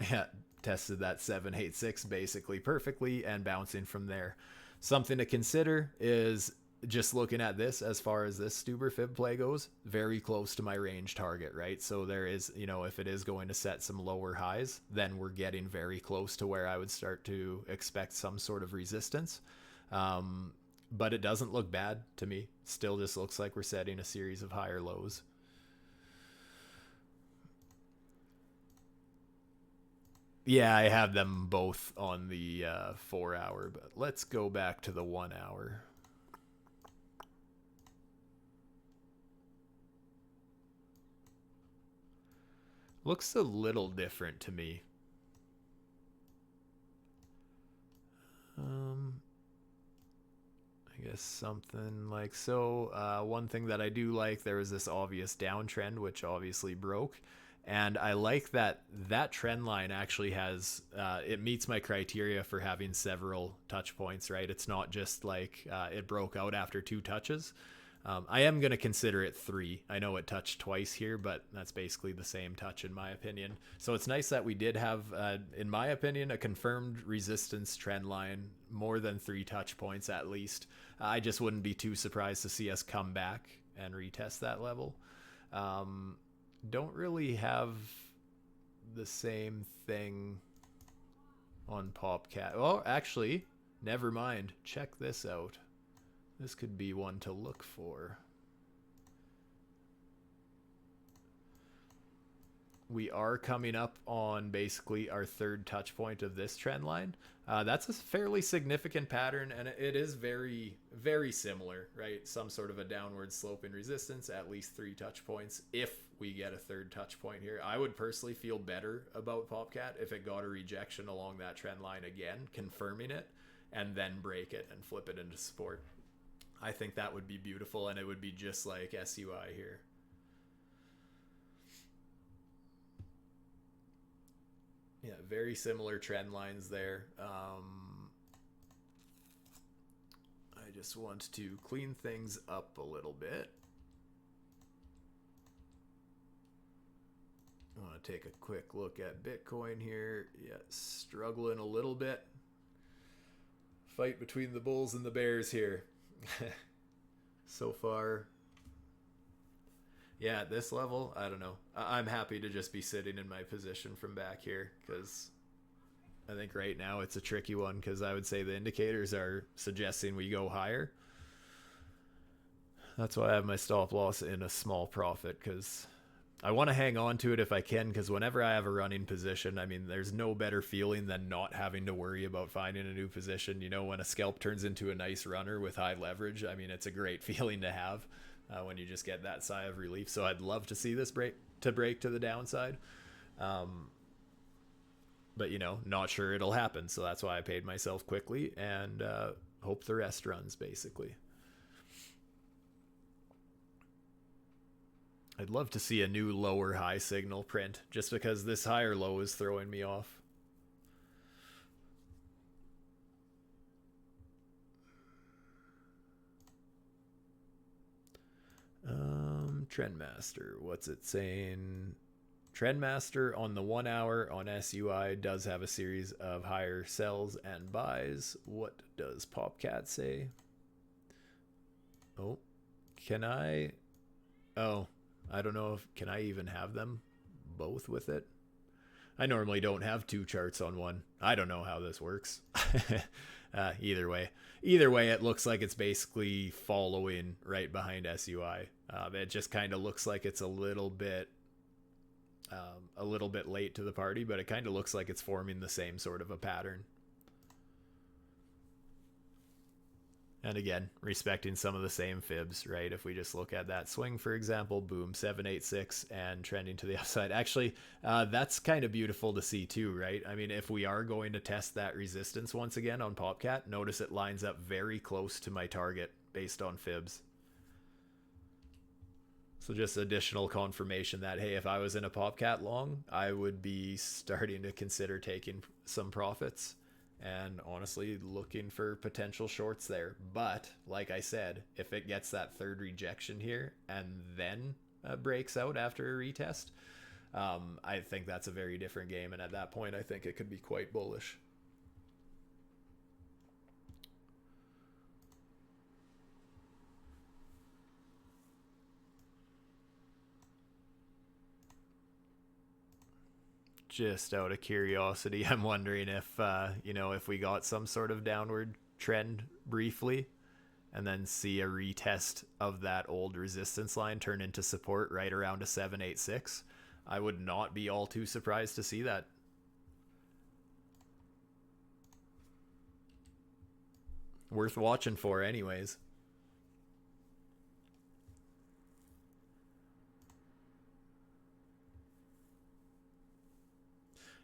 yeah, tested that 786 basically perfectly and bouncing from there. Something to consider is just looking at this, as far as this Stuber fib play goes, very close to my range target, right? So there is, you know, if it is going to set some lower highs, then we're getting very close to where I would start to expect some sort of resistance. But it doesn't look bad to me. Still just looks like we're setting a series of higher lows. Yeah, I have them both on the 4 hour, but let's go back to the 1 hour. Looks a little different to me. I guess something like so. One thing that I do like, there was this obvious downtrend, which obviously broke. And I like that that trend line actually has, it meets my criteria for having several touch points, right? It's not just like it broke out after 2 touches. I am going to consider it 3. I know it touched twice here, but that's basically the same touch in my opinion. So it's nice that we did have, in my opinion, a confirmed resistance trend line, more than 3 touch points at least. I just wouldn't be too surprised to see us come back and retest that level. Don't really have the same thing on Popcat. Well, actually, never mind. Check this out. This could be one to look for. We are coming up on basically our 3rd touch point of this trend line. That's a fairly significant pattern, and it is very, very similar, right? Some sort of a downward sloping resistance, at least 3 touch points. If we get a 3rd touch point here, I would personally feel better about Popcat if it got a rejection along that trend line again, confirming it, and then break it and flip it into support. I think that would be beautiful, and it would be just like SUI here. Yeah, very similar trend lines there. I just want to clean things up a little bit. I want to take a quick look at Bitcoin here. Yeah, struggling a little bit. Fight between the bulls and the bears here. So far. Yeah, at this level, I don't know. I'm happy to just be sitting in my position from back here, because I think right now it's a tricky one, because I would say the indicators are suggesting we go higher. That's why I have my stop loss in a small profit, because I want to hang on to it if I can, because whenever I have a running position, I mean, there's no better feeling than not having to worry about finding a new position. You know, when a scalp turns into a nice runner with high leverage, I mean, it's a great feeling to have when you just get that sigh of relief. So I'd love to see this break to the downside. But, you know, not sure it'll happen. So that's why I paid myself quickly and hope the rest runs, basically. I'd love to see a new lower high signal print, just because this higher low is throwing me off. Trendmaster, what's it saying? Trendmaster on the 1 hour on SUI does have a series of higher sells and buys. What does Popcat say? Oh, can I? Oh, I don't know if, can I even have them both with it? I normally don't have two charts on one. I don't know how this works. Either way, it looks like it's basically following right behind SUI. It just kind of looks like it's a little bit late to the party, but it kind of looks like it's forming the same sort of a pattern. And again, respecting some of the same fibs, right? If we just look at that swing, for example, boom, 786 and trending to the upside. Actually, that's kind of beautiful to see too, right? I mean, if we are going to test that resistance once again on Popcat, notice it lines up very close to my target based on fibs. So just additional confirmation that, hey, if I was in a Popcat long, I would be starting to consider taking some profits. And honestly, looking for potential shorts there. But like I said, if it gets that third rejection here and then breaks out after a retest, I think that's a very different game. And at that point, I think it could be quite bullish. Just out of curiosity, I'm wondering if, if we got some sort of downward trend briefly and then see a retest of that old resistance line turn into support right around a 786, I would not be all too surprised to see that. Worth watching for anyways.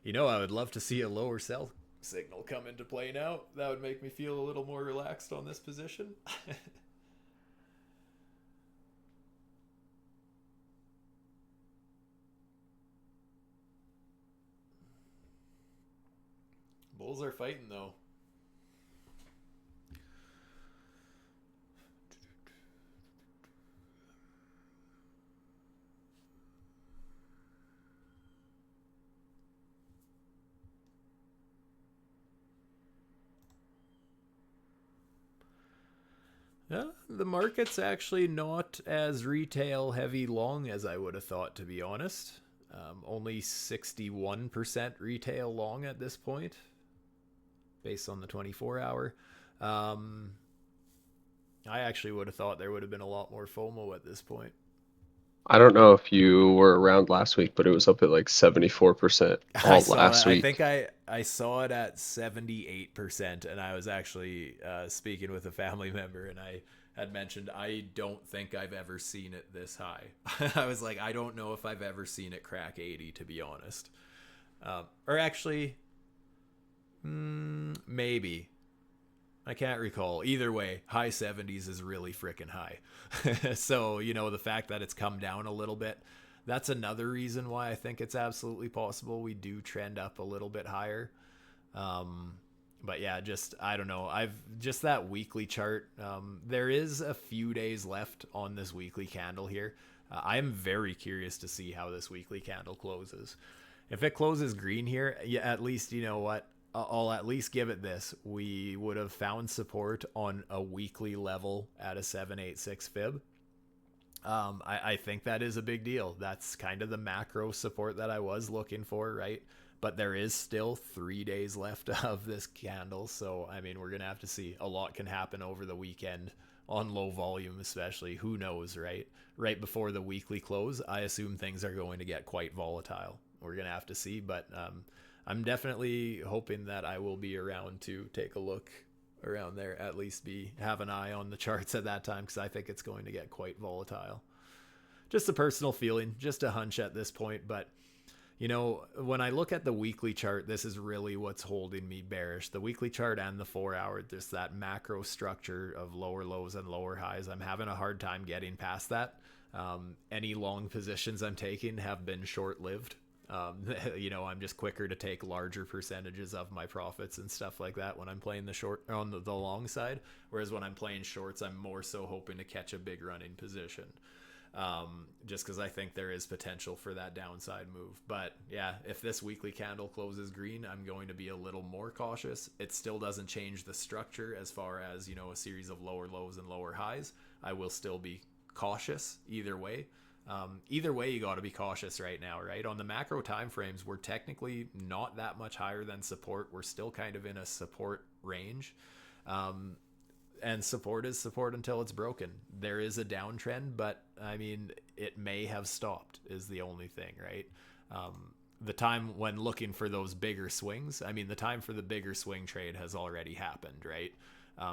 You know, I would love to see a lower sell signal come into play now. That would make me feel a little more relaxed on this position. Bulls are fighting though. Yeah, the market's actually not as retail heavy long as I would have thought, to be honest. Only 61% retail long at this point, based on the 24 hour. I actually would have thought there would have been a lot more FOMO at this point. I don't know if you were around last week, but it was up at like 74% all last I week. think I saw it at 78%, and I was actually speaking with a family member, and I had mentioned I don't think I've ever seen it this high. I was like, I don't know if I've ever seen it crack 80, to be honest. Or actually, maybe. I can't recall. Either way, high 70s is really freaking high. So, the fact that it's come down a little bit, That's another reason why I think it's absolutely possible we do trend up a little bit higher. Um, but yeah, just I don't know. I've just that weekly chart. There is a few days left on this weekly candle here. I am very curious to see how this weekly candle closes. If it closes green here, yeah, at least you know what. I'll at least give it this. We would have found support on a weekly level at a 786 fib. I think that is a big deal. That's kind of the macro support that I was looking for, right? But there is still 3 days left of this candle. So, I mean, we're going to have to see. A lot can happen over the weekend on low volume, especially. Who knows, right? Right before the weekly close, I assume things are going to get quite volatile. We're going to have to see. But I'm definitely hoping that I will be around to take a look around there, at least have an eye on the charts at that time, because I think it's going to get quite volatile. Just a personal feeling, just a hunch at this point. But you know, when I look at the weekly chart, this is really what's holding me bearish. The weekly chart and the 4 hour, there's that macro structure of lower lows and lower highs. I'm having a hard time getting past that. Any long positions I'm taking have been short lived. You know, I'm just quicker to take larger percentages of my profits and stuff like that when I'm playing the short on the long side. Whereas when I'm playing shorts, I'm more so hoping to catch a big running position. Just because I think there is potential for that downside move. But yeah, if this weekly candle closes green, I'm going to be a little more cautious. It still doesn't change the structure as far as, you know, a series of lower lows and lower highs. I will still be cautious either way. Either way, you got to be cautious right now, right? On the macro time frames, we're technically not that much higher than support. We're still kind of in a support range. And support is support until it's broken. There is a downtrend, but I mean, it may have stopped is the only thing, right? The time when looking for those bigger swings, I mean, the time for the bigger swing trade has already happened, right?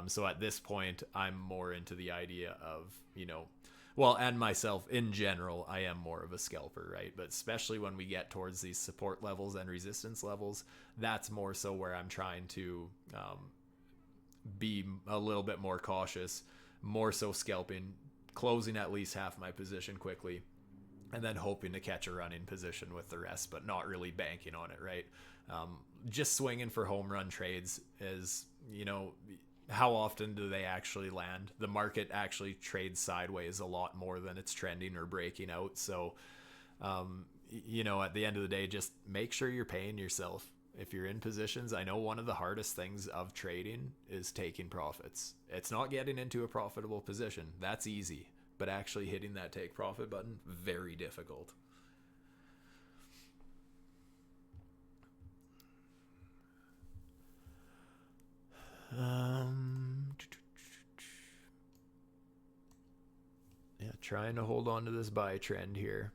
So at this point, I'm more into the idea of, you know, well, and myself in general, I am more of a scalper, right? But especially when we get towards these support levels and resistance levels, that's more so where I'm trying to be a little bit more cautious, more so scalping, closing at least half my position quickly, and then hoping to catch a running position with the rest, but not really banking on it, right? Just swinging for home run trades is, you know, how often do they actually land? The market actually trades sideways a lot more than it's trending or breaking out. So, you know, at the end of the day, just make sure you're paying yourself. If you're in positions, I know one of the hardest things of trading is taking profits. It's not getting into a profitable position. That's easy. But actually hitting that take profit button, very difficult. Yeah, trying to hold on to this buy trend here.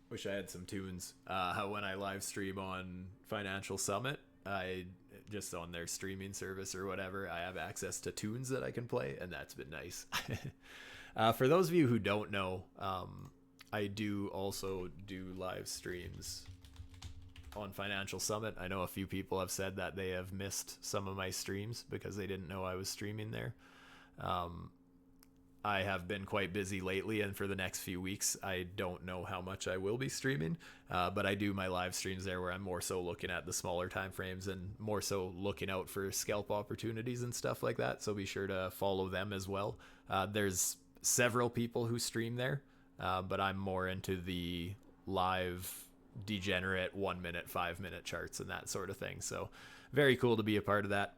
Wish I had some tunes. When I live stream on Financial Summit, I just on their streaming service or whatever, I have access to tunes that I can play, and that's been nice. For those of you who don't know, I do also do live streams on Financial Summit. I know a few people have said that they have missed some of my streams because they didn't know I was streaming there. I have been quite busy lately, and for the next few weeks, I don't know how much I will be streaming, but I do my live streams there where I'm more so looking at the smaller time frames and more so looking out for scalp opportunities and stuff like that, so be sure to follow them as well. There's several people who stream there, but I'm more into the live degenerate 1 minute, 5 minute charts and that sort of thing, so very cool to be a part of that.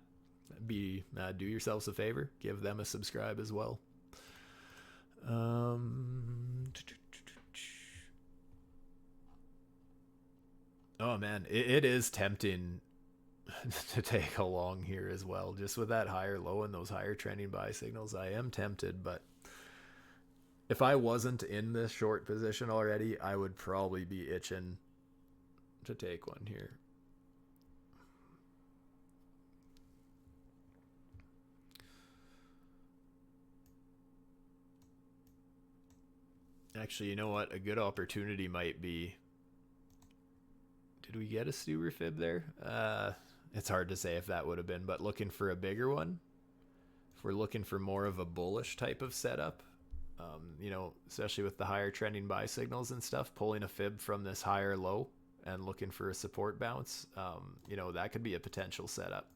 Do yourselves a favor, give them a subscribe as well. Oh man, it is tempting to take a long here as well, just with that higher low and those higher trending buy signals. I am tempted, but if I wasn't in this short position already, I would probably be itching to take one here. Actually, you know what? A good opportunity might be... Did we get a Stuber fib there? It's hard to say if that would have been, but looking for a bigger one. If we're looking for more of a bullish type of setup, especially with the higher trending buy signals and stuff, pulling a fib from this higher low and looking for a support bounce, that could be a potential setup.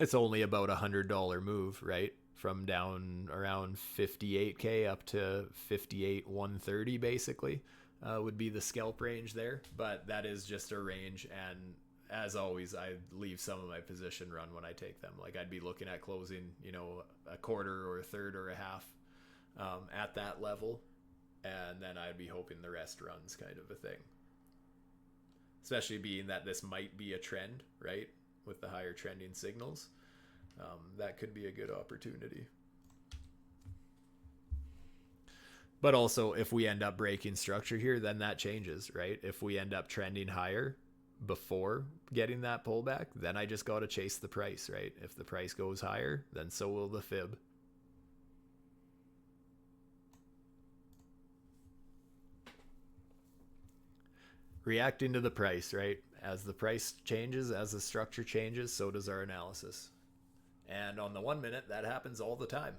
It's only about $100 move, right? From down around 58K up to 58,130 basically would be the scalp range there. But that is just a range, and as always, I leave some of my position run when I take them. Like I'd be looking at closing, a quarter or a third or a half at that level, and then I'd be hoping the rest runs, kind of a thing. Especially being that this might be a trend, right? With the higher trending signals, that could be a good opportunity. But also, if we end up breaking structure here, then that changes, right? If we end up trending higher before getting that pullback, then I just got to chase the price, right? If the price goes higher, then so will the fib. Reacting to the price, right? As the price changes, as the structure changes, so does our analysis. And on the 1 minute, that happens all the time.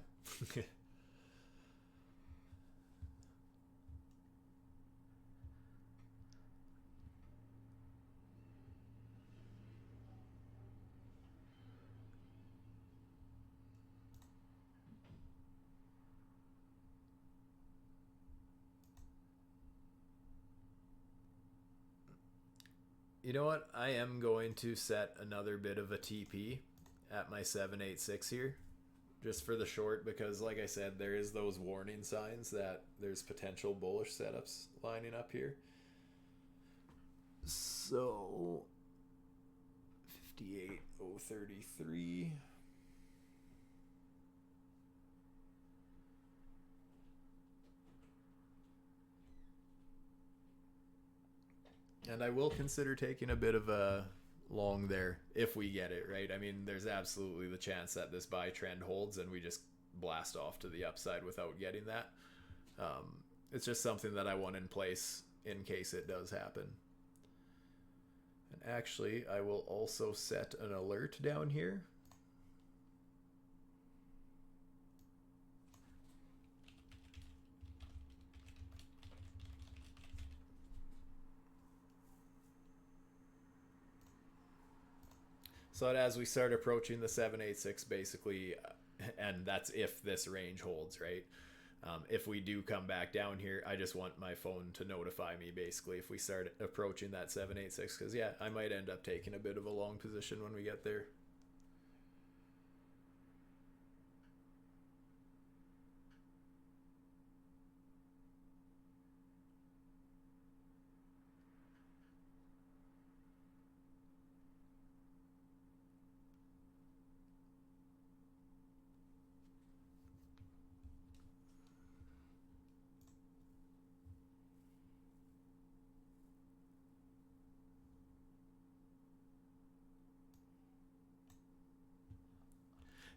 You know what? I am going to set another bit of a TP at my 786 here, just for the short, because like I said, there is those warning signs that there's potential bullish setups lining up here. So 58,033. And I will consider taking a bit of a long there if we get it, right? I mean, there's absolutely the chance that this buy trend holds and we just blast off to the upside without getting that. It's just something that I want in place in case it does happen. And actually, I will also set an alert down here. So that as we start approaching the 786, basically, and that's if this range holds, right? If we do come back down here, I just want my phone to notify me, basically, if we start approaching that 786, because yeah, I might end up taking a bit of a long position when we get there.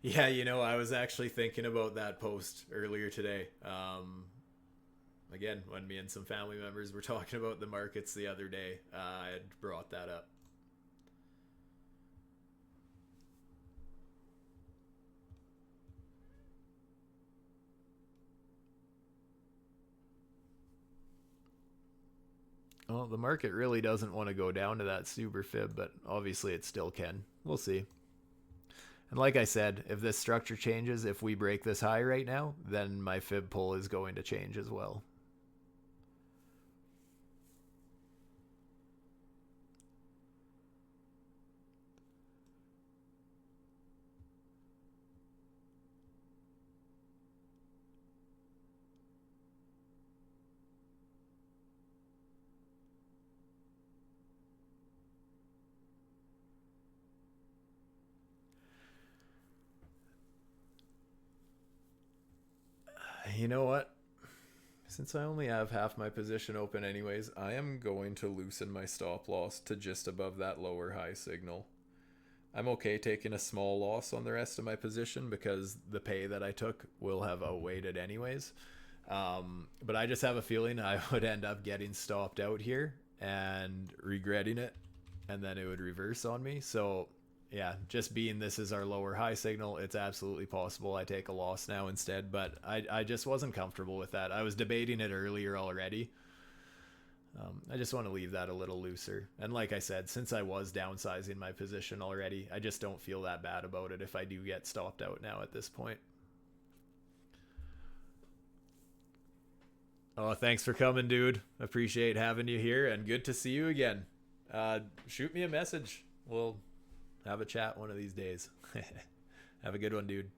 Yeah, I was actually thinking about that post earlier today. Again, when me and some family members were talking about the markets the other day, I had brought that up. Well, the market really doesn't want to go down to that super fib, but obviously it still can. We'll see. And like I said, if this structure changes, if we break this high right now, then my fib pull is going to change as well. You know what? Since I only have half my position open anyways, I am going to loosen my stop loss to just above that lower high signal. I'm okay taking a small loss on the rest of my position because the pay that I took will have outweighed it anyways. But I just have a feeling I would end up getting stopped out here and regretting it, and then it would reverse on me. So yeah, just being this is our lower high signal, it's absolutely possible I take a loss now instead. But I just wasn't comfortable with that. I was debating it earlier already. I just want to leave that a little looser. And like I said, since I was downsizing my position already, I just don't feel that bad about it if I do get stopped out now at this point. Oh, thanks for coming, dude. Appreciate having you here, and good to see you again. Shoot me a message. We'll have a chat one of these days. Have a good one, dude.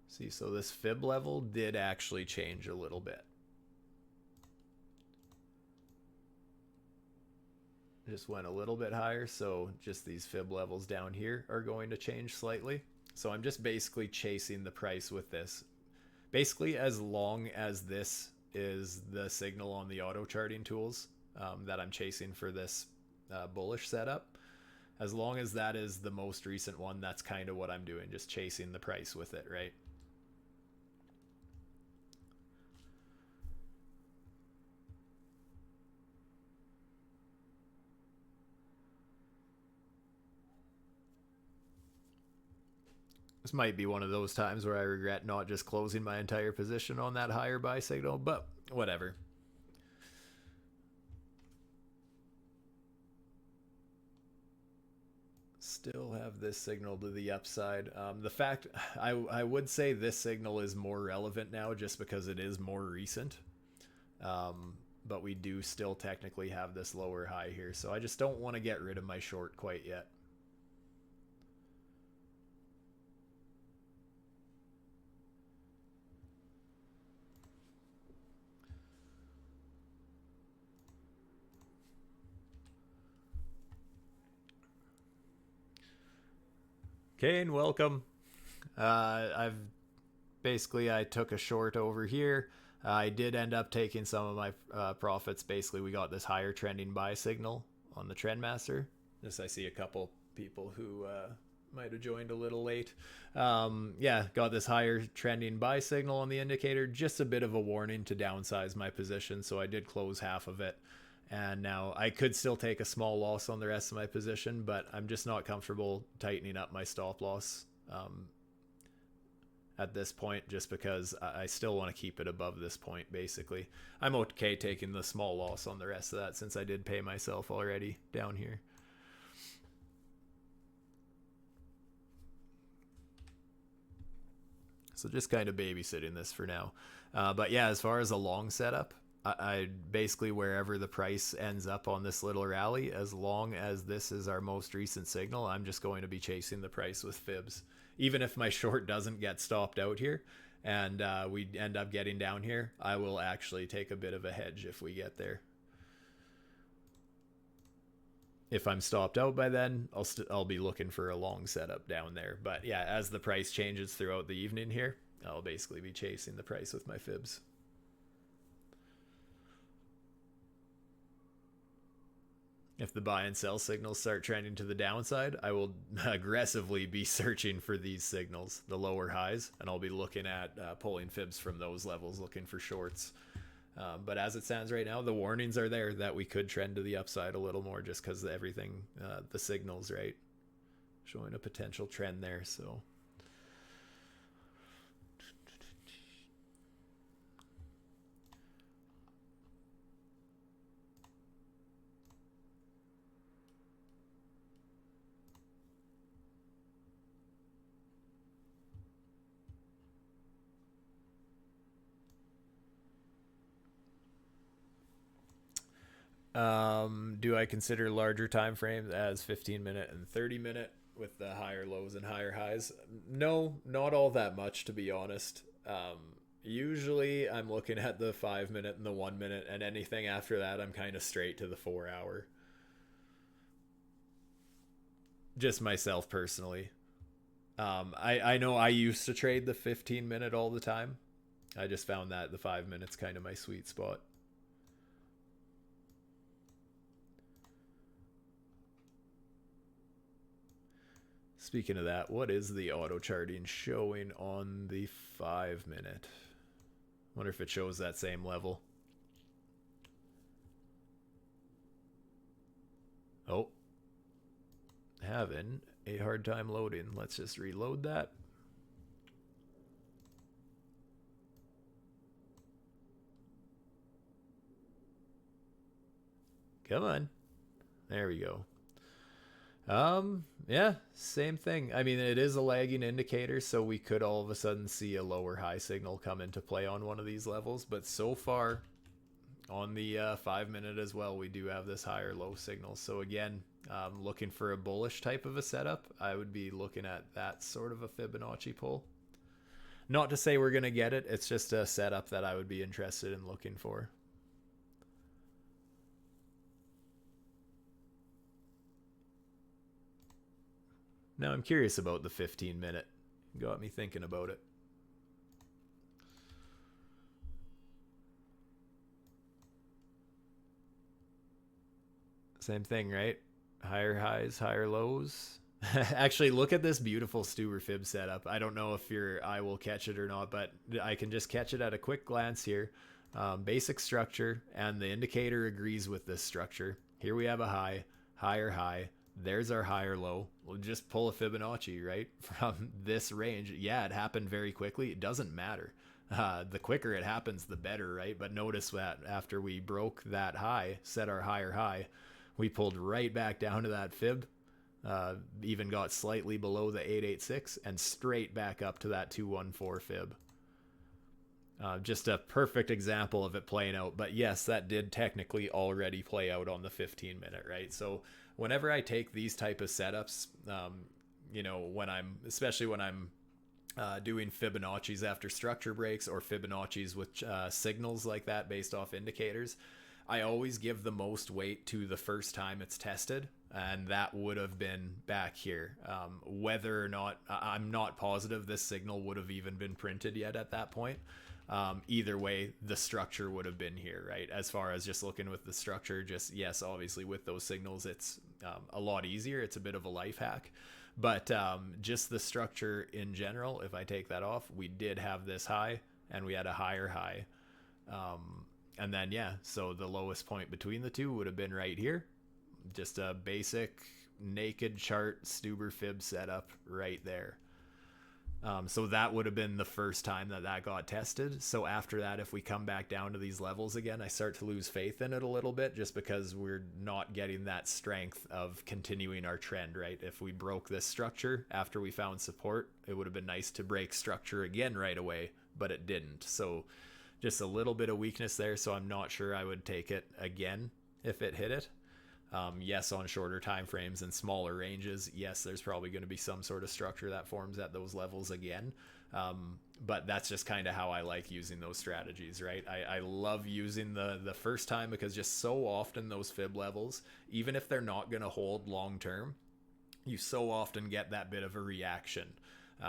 See, so this fib level did actually change a little bit. Just went a little bit higher, so just these fib levels down here are going to change slightly. So I'm just basically chasing the price with this. Basically, as long as this is the signal on the auto charting tools that I'm chasing for this bullish setup, as long as that is the most recent one, that's kind of what I'm doing, just chasing the price with it, right? This might be one of those times where I regret not just closing my entire position on that higher buy signal, but whatever. Still have this signal to the upside. The fact I would say this signal is more relevant now just because it is more recent. But we do still technically have this lower high here, so I just don't want to get rid of my short quite yet. Kane, welcome. I've basically I took a short over here. I did end up taking some of my profits. Basically, we got this higher trending buy signal on the Trendmaster. Just I see a couple people who might have joined a little late. Yeah, got this higher trending buy signal on the indicator. Just a bit of a warning to downsize my position, so I did close half of it. And now I could still take a small loss on the rest of my position, but I'm just not comfortable tightening up my stop loss at this point, just because I still want to keep it above this point, basically. I'm okay taking the small loss on the rest of that since I did pay myself already down here. So just kind of babysitting this for now. But yeah, as far as a long setup, I basically wherever the price ends up on this little rally, as long as this is our most recent signal, I'm just going to be chasing the price with fibs. Even if my short doesn't get stopped out here and we end up getting down here, I will actually take a bit of a hedge if we get there. If I'm stopped out by then, I'll be looking for a long setup down there. But yeah, as the price changes throughout the evening here, I'll basically be chasing the price with my fibs. If the buy and sell signals start trending to the downside, I will aggressively be searching for these signals, the lower highs, and I'll be looking at pulling fibs from those levels, looking for shorts. But as it stands right now, the warnings are there that we could trend to the upside a little more just because everything, the signals, right, showing a potential trend there. So do I consider larger time frames as 15-minute and 30-minute with the higher lows and higher highs? No, not all that much, to be honest. Usually I'm looking at the 5-minute and the 1 minute, and anything after that, I'm kind of straight to the 4 hour. Just myself personally. I know I used to trade the 15-minute all the time. I just found that the 5 minutes kind of my sweet spot. Speaking of that, what is the auto charting showing on the 5-minute? Wonder if it shows that same level. Oh, having a hard time loading. Let's just reload that. Come on. There we go. Yeah, same thing. I mean, it is a lagging indicator, so we could all of a sudden see a lower high signal come into play on one of these levels, but so far on the 5-minute as well, we do have this higher low signal. So again, looking for a bullish type of a setup, I would be looking at that sort of a Fibonacci pull. Not to say we're going to get it, it's just a setup that I would be interested in looking for. Now I'm curious about the 15-minute. Got me thinking about it. Same thing, right? Higher highs, higher lows. Actually, look at this beautiful Stuber fib setup. I don't know if your eye will catch it or not, but I can just catch it at a quick glance here. Basic structure, and the indicator agrees with this structure. Here we have a high, higher high. There's our higher low. We'll just pull a Fibonacci, right? From this range. Yeah, it happened very quickly. It doesn't matter. The quicker it happens, the better, right? But notice that after we broke that high, set our higher high, we pulled right back down to that fib, even got slightly below the 886 and straight back up to that 214 fib. Just a perfect example of it playing out. But yes, that did technically already play out on the 15-minute, right? So whenever I take these type of setups, especially when I'm doing Fibonacci's after structure breaks or Fibonacci's with signals like that based off indicators, I always give the most weight to the first time it's tested, and that would have been back here. Whether or not, I'm not positive this signal would have even been printed yet at that point. Either way, the structure would have been here, right? As far as just looking with the structure, just yes, obviously with those signals, it's a lot easier. It's a bit of a life hack. But just the structure in general, if I take that off, we did have this high, and we had a higher high. And then, yeah, so the lowest point between the two would have been right here. Just a basic naked chart Stuber fib setup right there. So that would have been the first time that got tested. So after that, if we come back down to these levels again, I start to lose faith in it a little bit, just because we're not getting that strength of continuing our trend, right? If we broke this structure after we found support, it would have been nice to break structure again right away, but it didn't. So just a little bit of weakness there. So I'm not sure I would take it again if it hit it. Yes, on shorter time frames and smaller ranges, yes, there's probably going to be some sort of structure that forms at those levels again. But that's just kind of how I like using those strategies, right? I love using the first time, because just so often those fib levels, even if they're not going to hold long term, you so often get that bit of a reaction.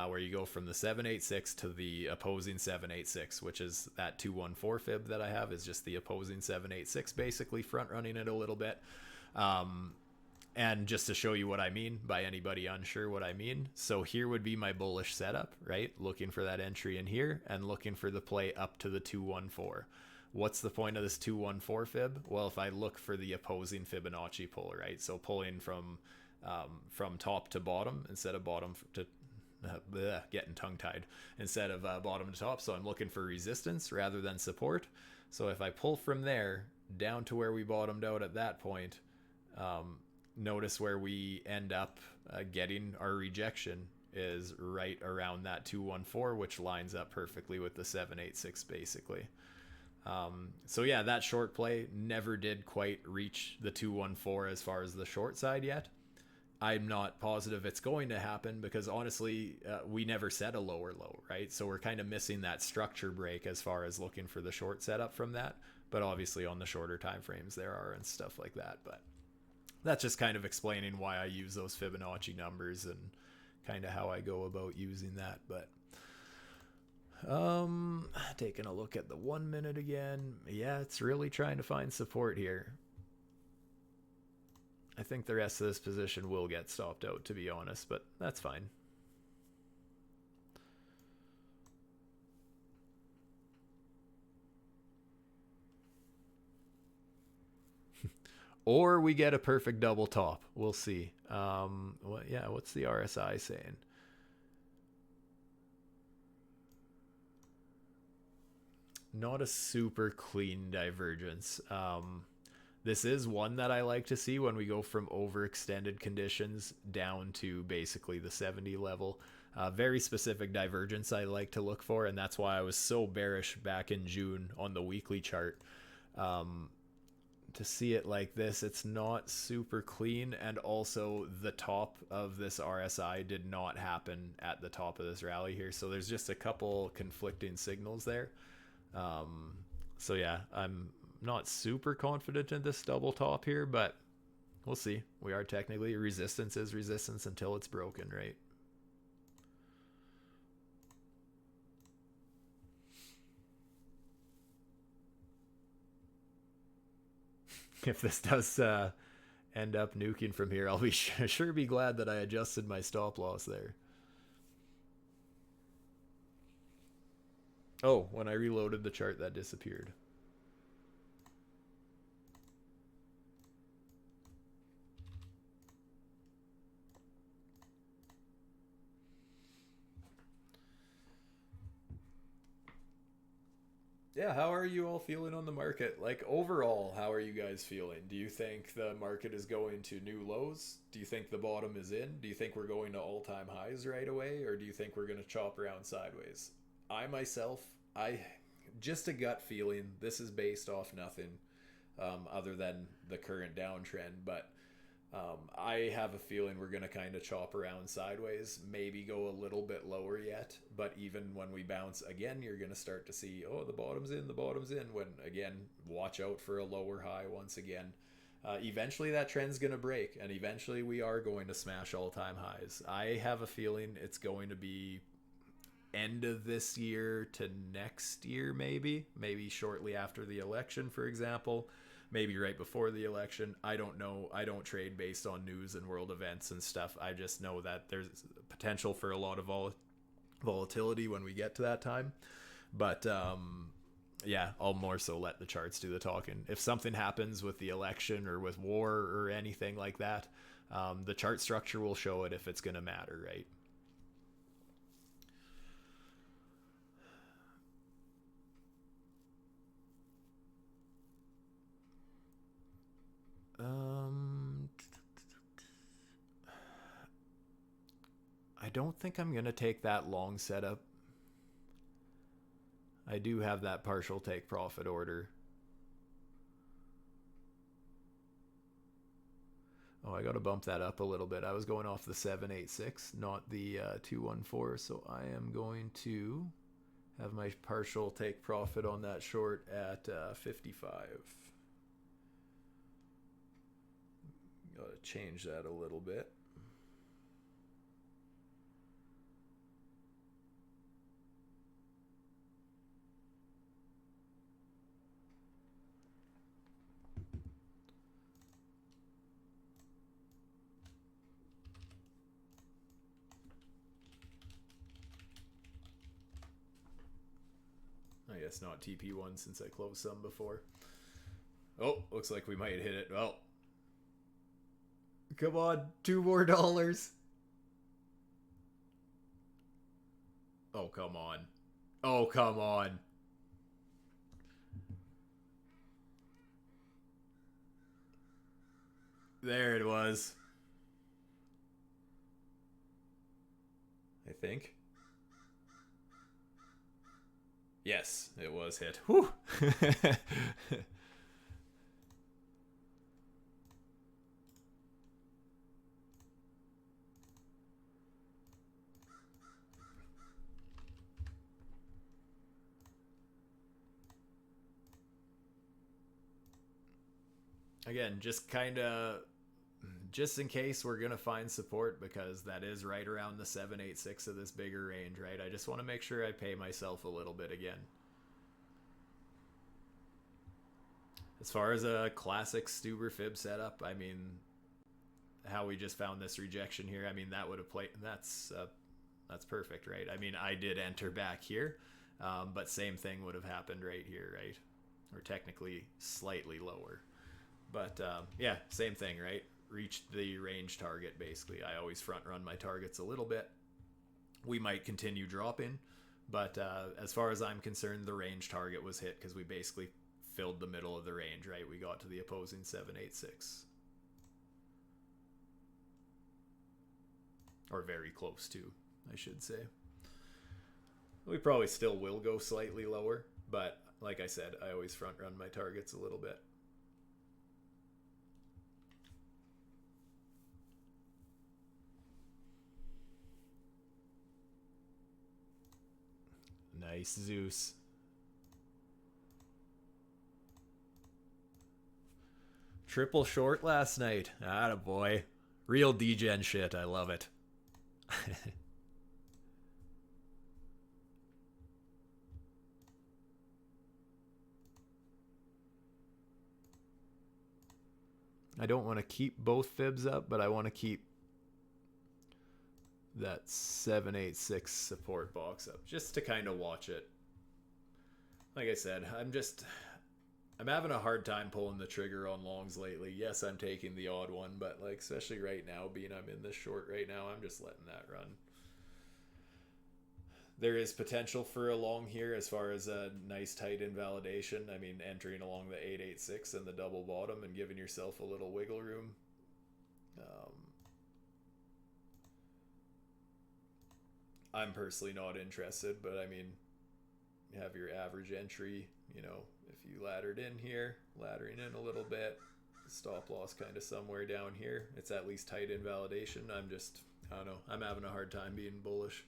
Where you go from the 786 to the opposing 786, which is that 214 fib that I have, is just the opposing 786, basically front running it a little bit. And just to show you what I mean, by anybody unsure what I mean, so here would be my bullish setup, right? Looking for that entry in here and looking for the play up to the 214. What's the point of this 214 fib? Well, if I look for the opposing Fibonacci pull, right? So pulling from top to bottom instead of bottom to getting tongue-tied, instead of bottom to top. So I'm looking for resistance rather than support. So if I pull from there down to where we bottomed out at that point, notice where we end up getting our rejection is right around that 214, which lines up perfectly with the 786 basically. So yeah, that short play never did quite reach the 214 as far as the short side yet. I'm not positive it's going to happen, because honestly, we never set a lower low, right? So we're kind of missing that structure break as far as looking for the short setup from that. But obviously on the shorter time frames there are, and stuff like that. But that's just kind of explaining why I use those Fibonacci numbers and kind of how I go about using that. But taking a look at the 1 minute again. Yeah, it's really trying to find support here. I think the rest of this position will get stopped out, to be honest, but that's fine. Or we get a perfect double top. We'll see. What's the RSI saying? Not a super clean divergence. This is one that I like to see when we go from overextended conditions down to basically the 70 level. Very specific divergence I like to look for, and that's why I was so bearish back in June on the weekly chart. To see it like this, it's not super clean, and also the top of this RSI did not happen at the top of this rally here, so there's just a couple conflicting signals there. So yeah, I'm not super confident in this double top here, but we'll see. We are technically, resistance is resistance until it's broken, right? If this does end up nuking from here, I'll be sure be glad that I adjusted my stop loss there. Oh, when I reloaded the chart, that disappeared. Yeah, how are you all feeling on the market? Like, overall, how are you guys feeling? Do you think the market is going to new lows? Do you think the bottom is in? Do you think we're going to all-time highs right away? Or do you think we're going to chop around sideways? I myself, I just a gut feeling. This is based off nothing other than the current downtrend, but I have a feeling we're going to kind of chop around sideways, maybe go a little bit lower yet. But even when we bounce again, you're going to start to see, oh, the bottom's in, the bottom's in. When again, watch out for a lower high once again. Eventually that trend's going to break, and eventually we are going to smash all-time highs. I have a feeling it's going to be end of this year to next year, maybe shortly after the election, for example, maybe right before the election. I don't know. I don't trade based on news and world events and stuff. I just know that there's potential for a lot of volatility when we get to that time. But yeah, I'll more so let the charts do the talking. If something happens with the election or with war or anything like that, the chart structure will show it if it's going to matter, right? I don't think I'm going to take that long setup. I do have that partial take profit order. Oh, I got to bump that up a little bit. I was going off the 786, not the 214. So I am going to have my partial take profit on that short at 55. Got to change that a little bit. I guess not TP1 since I closed some before. Oh, looks like we might hit it. Well, come on, $2 more. Oh, come on. Oh, come on. There it was. I think. Yes, it was hit. Whew. Again, just in case we're gonna find support, because that is right around the 786 of this bigger range, right? I just want to make sure I pay myself a little bit again. As far as a classic Stuber fib setup, I mean, how we just found this rejection here, I mean, that would have played, that's perfect, right? I mean, I did enter back here, but same thing would have happened right here, right? Or technically slightly lower. But yeah, same thing, right? Reached the range target, basically. I always front run my targets a little bit. We might continue dropping, but as far as I'm concerned, the range target was hit because we basically filled the middle of the range, right? We got to the opposing 786. Or very close to, I should say. We probably still will go slightly lower, but like I said, I always front run my targets a little bit. Nice, Zeus. Triple short last night. Atta boy. Real degen shit. I love it. I don't want to keep both fibs up, but I want to keep that 786 support box up just to kind of watch it. Like I said, I'm having a hard time pulling the trigger on longs lately. Yes, I'm taking the odd one, but like especially right now, being I'm in this short right now, I'm just letting that run. There is potential for a long here as far as a nice tight invalidation. I mean, entering along the 886 and the double bottom and giving yourself a little wiggle room. I'm personally not interested, but I mean, you have your average entry, you know, if you laddered in here, laddering in a little bit, stop loss kind of somewhere down here. It's at least tight invalidation. I don't know, I'm having a hard time being bullish.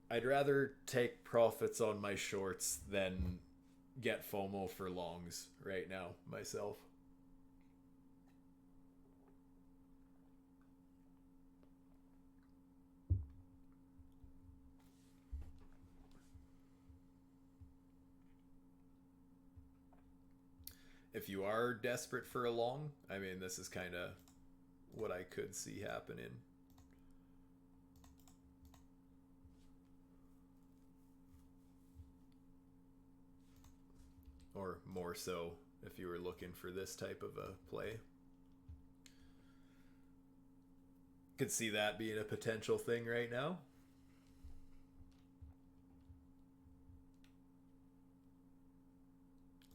I'd rather take profits on my shorts than get FOMO for longs right now myself. If you are desperate for a long, I mean, this is kind of what I could see happening. Or more so if you were looking for this type of a play. Could see that being a potential thing right now.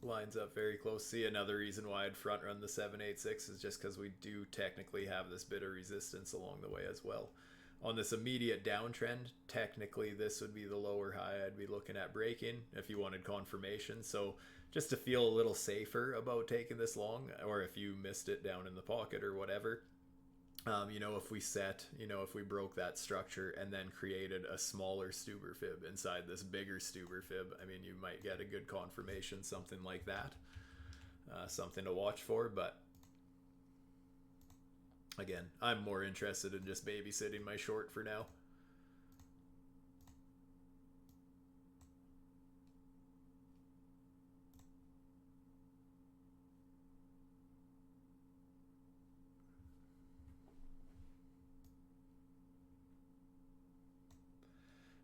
Lines up very close. See, another reason why I'd front run the 786 is just because we do technically have this bit of resistance along the way as well. On this immediate downtrend, technically this would be the lower high I'd be looking at breaking if you wanted confirmation. So just to feel a little safer about taking this long, or if you missed it down in the pocket or whatever, you know, if we set, you know, if we broke that structure and then created a smaller Stuber fib inside this bigger Stuber fib, I mean, you might get a good confirmation, something like that. Something to watch for, but again, I'm more interested in just babysitting my short for now.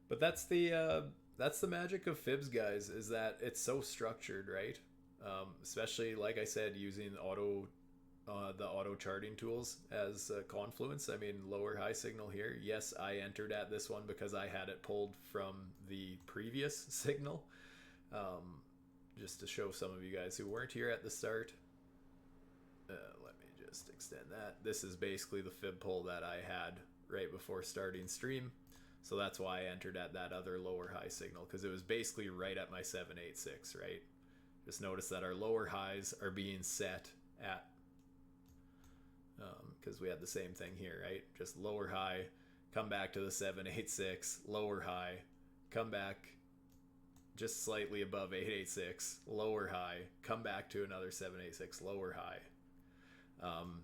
But that's the magic of fibs, guys, is that it's so structured, right? Especially like I said, using the auto charting tools as Confluence. I mean, lower high signal here. Yes, I entered at this one because I had it pulled from the previous signal. Just to show some of you guys who weren't here at the start. Let me just extend that. This is basically the fib pull that I had right before starting stream. So that's why I entered at that other lower high signal, because it was basically right at my 786, right? Just notice that our lower highs are being set at, because we had the same thing here, right? Just lower high, come back to the 786, lower high, come back just slightly above 886, lower high, come back to another 786, lower high.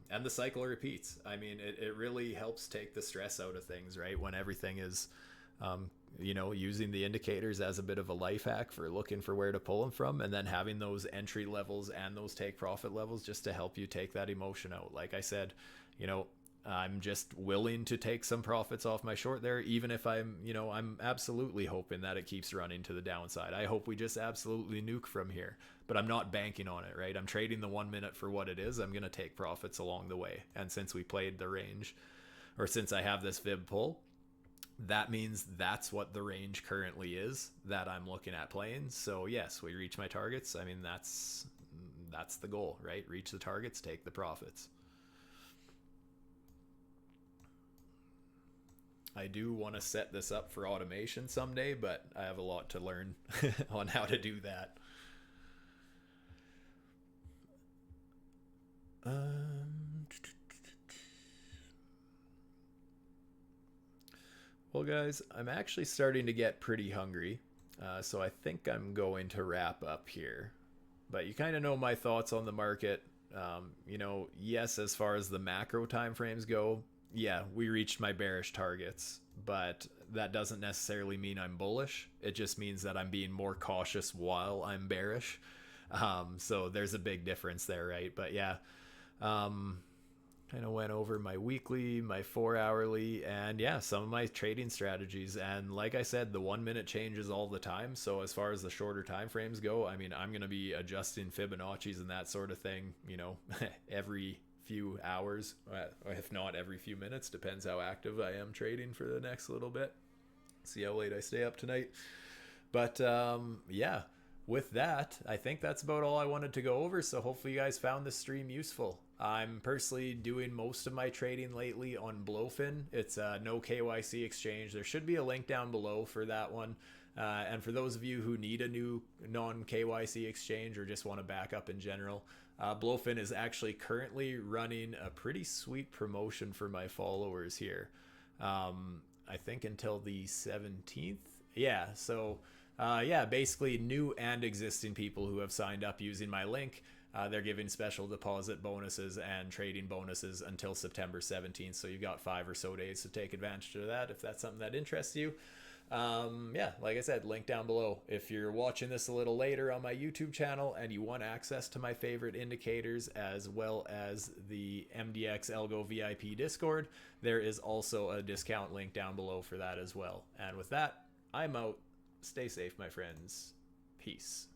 And the cycle repeats. I mean, it really helps take the stress out of things, right? When everything is using the indicators as a bit of a life hack for looking for where to pull them from, and then having those entry levels and those take profit levels just to help you take that emotion out. Like I said, I'm just willing to take some profits off my short there, even if I'm absolutely hoping that it keeps running to the downside. I hope we just absolutely nuke from here, but I'm not banking on it, right? I'm trading the 1 minute for what it is. I'm going to take profits along the way. And since we played the range, or since I have this fib pull, that means that's what the range currently is that I'm looking at playing. So yes, we reach my targets. I mean, that's the goal, right? Reach the targets, take the profits. I do want to set this up for automation someday, but I have a lot to learn on how to do that. Well, guys, I'm actually starting to get pretty hungry, so I think I'm going to wrap up here. But you kind of know my thoughts on the market. Yes, as far as the macro timeframes go, yeah, we reached my bearish targets, but that doesn't necessarily mean I'm bullish. It just means that I'm being more cautious while I'm bearish. So there's a big difference there, right? But yeah, kind of went over my weekly, my 4 hourly, and yeah, some of my trading strategies. And like I said, the 1 minute changes all the time. So as far as the shorter time frames go, I mean, I'm going to be adjusting Fibonacci's and that sort of thing, every few hours, if not every few minutes. Depends how active I am trading for the next little bit. See how late I stay up tonight. But yeah, with that, I think that's about all I wanted to go over. So hopefully you guys found this stream useful. I'm personally doing most of my trading lately on Blofin. It's a no KYC exchange. There should be a link down below for that one. And for those of you who need a new non-KYC exchange or just want to back up in general, Blofin is actually currently running a pretty sweet promotion for my followers here. I think until the 17th. Yeah, so basically new and existing people who have signed up using my link, they're giving special deposit bonuses and trading bonuses until September 17th. So you've got 5 or so days to take advantage of that if that's something that interests you. Like I said, link down below. If you're watching this a little later on my YouTube channel and you want access to my favorite indicators as well as the MDX ALGO VIP Discord, there is also a discount link down below for that as well. And with that, I'm out. Stay safe, my friends. Peace.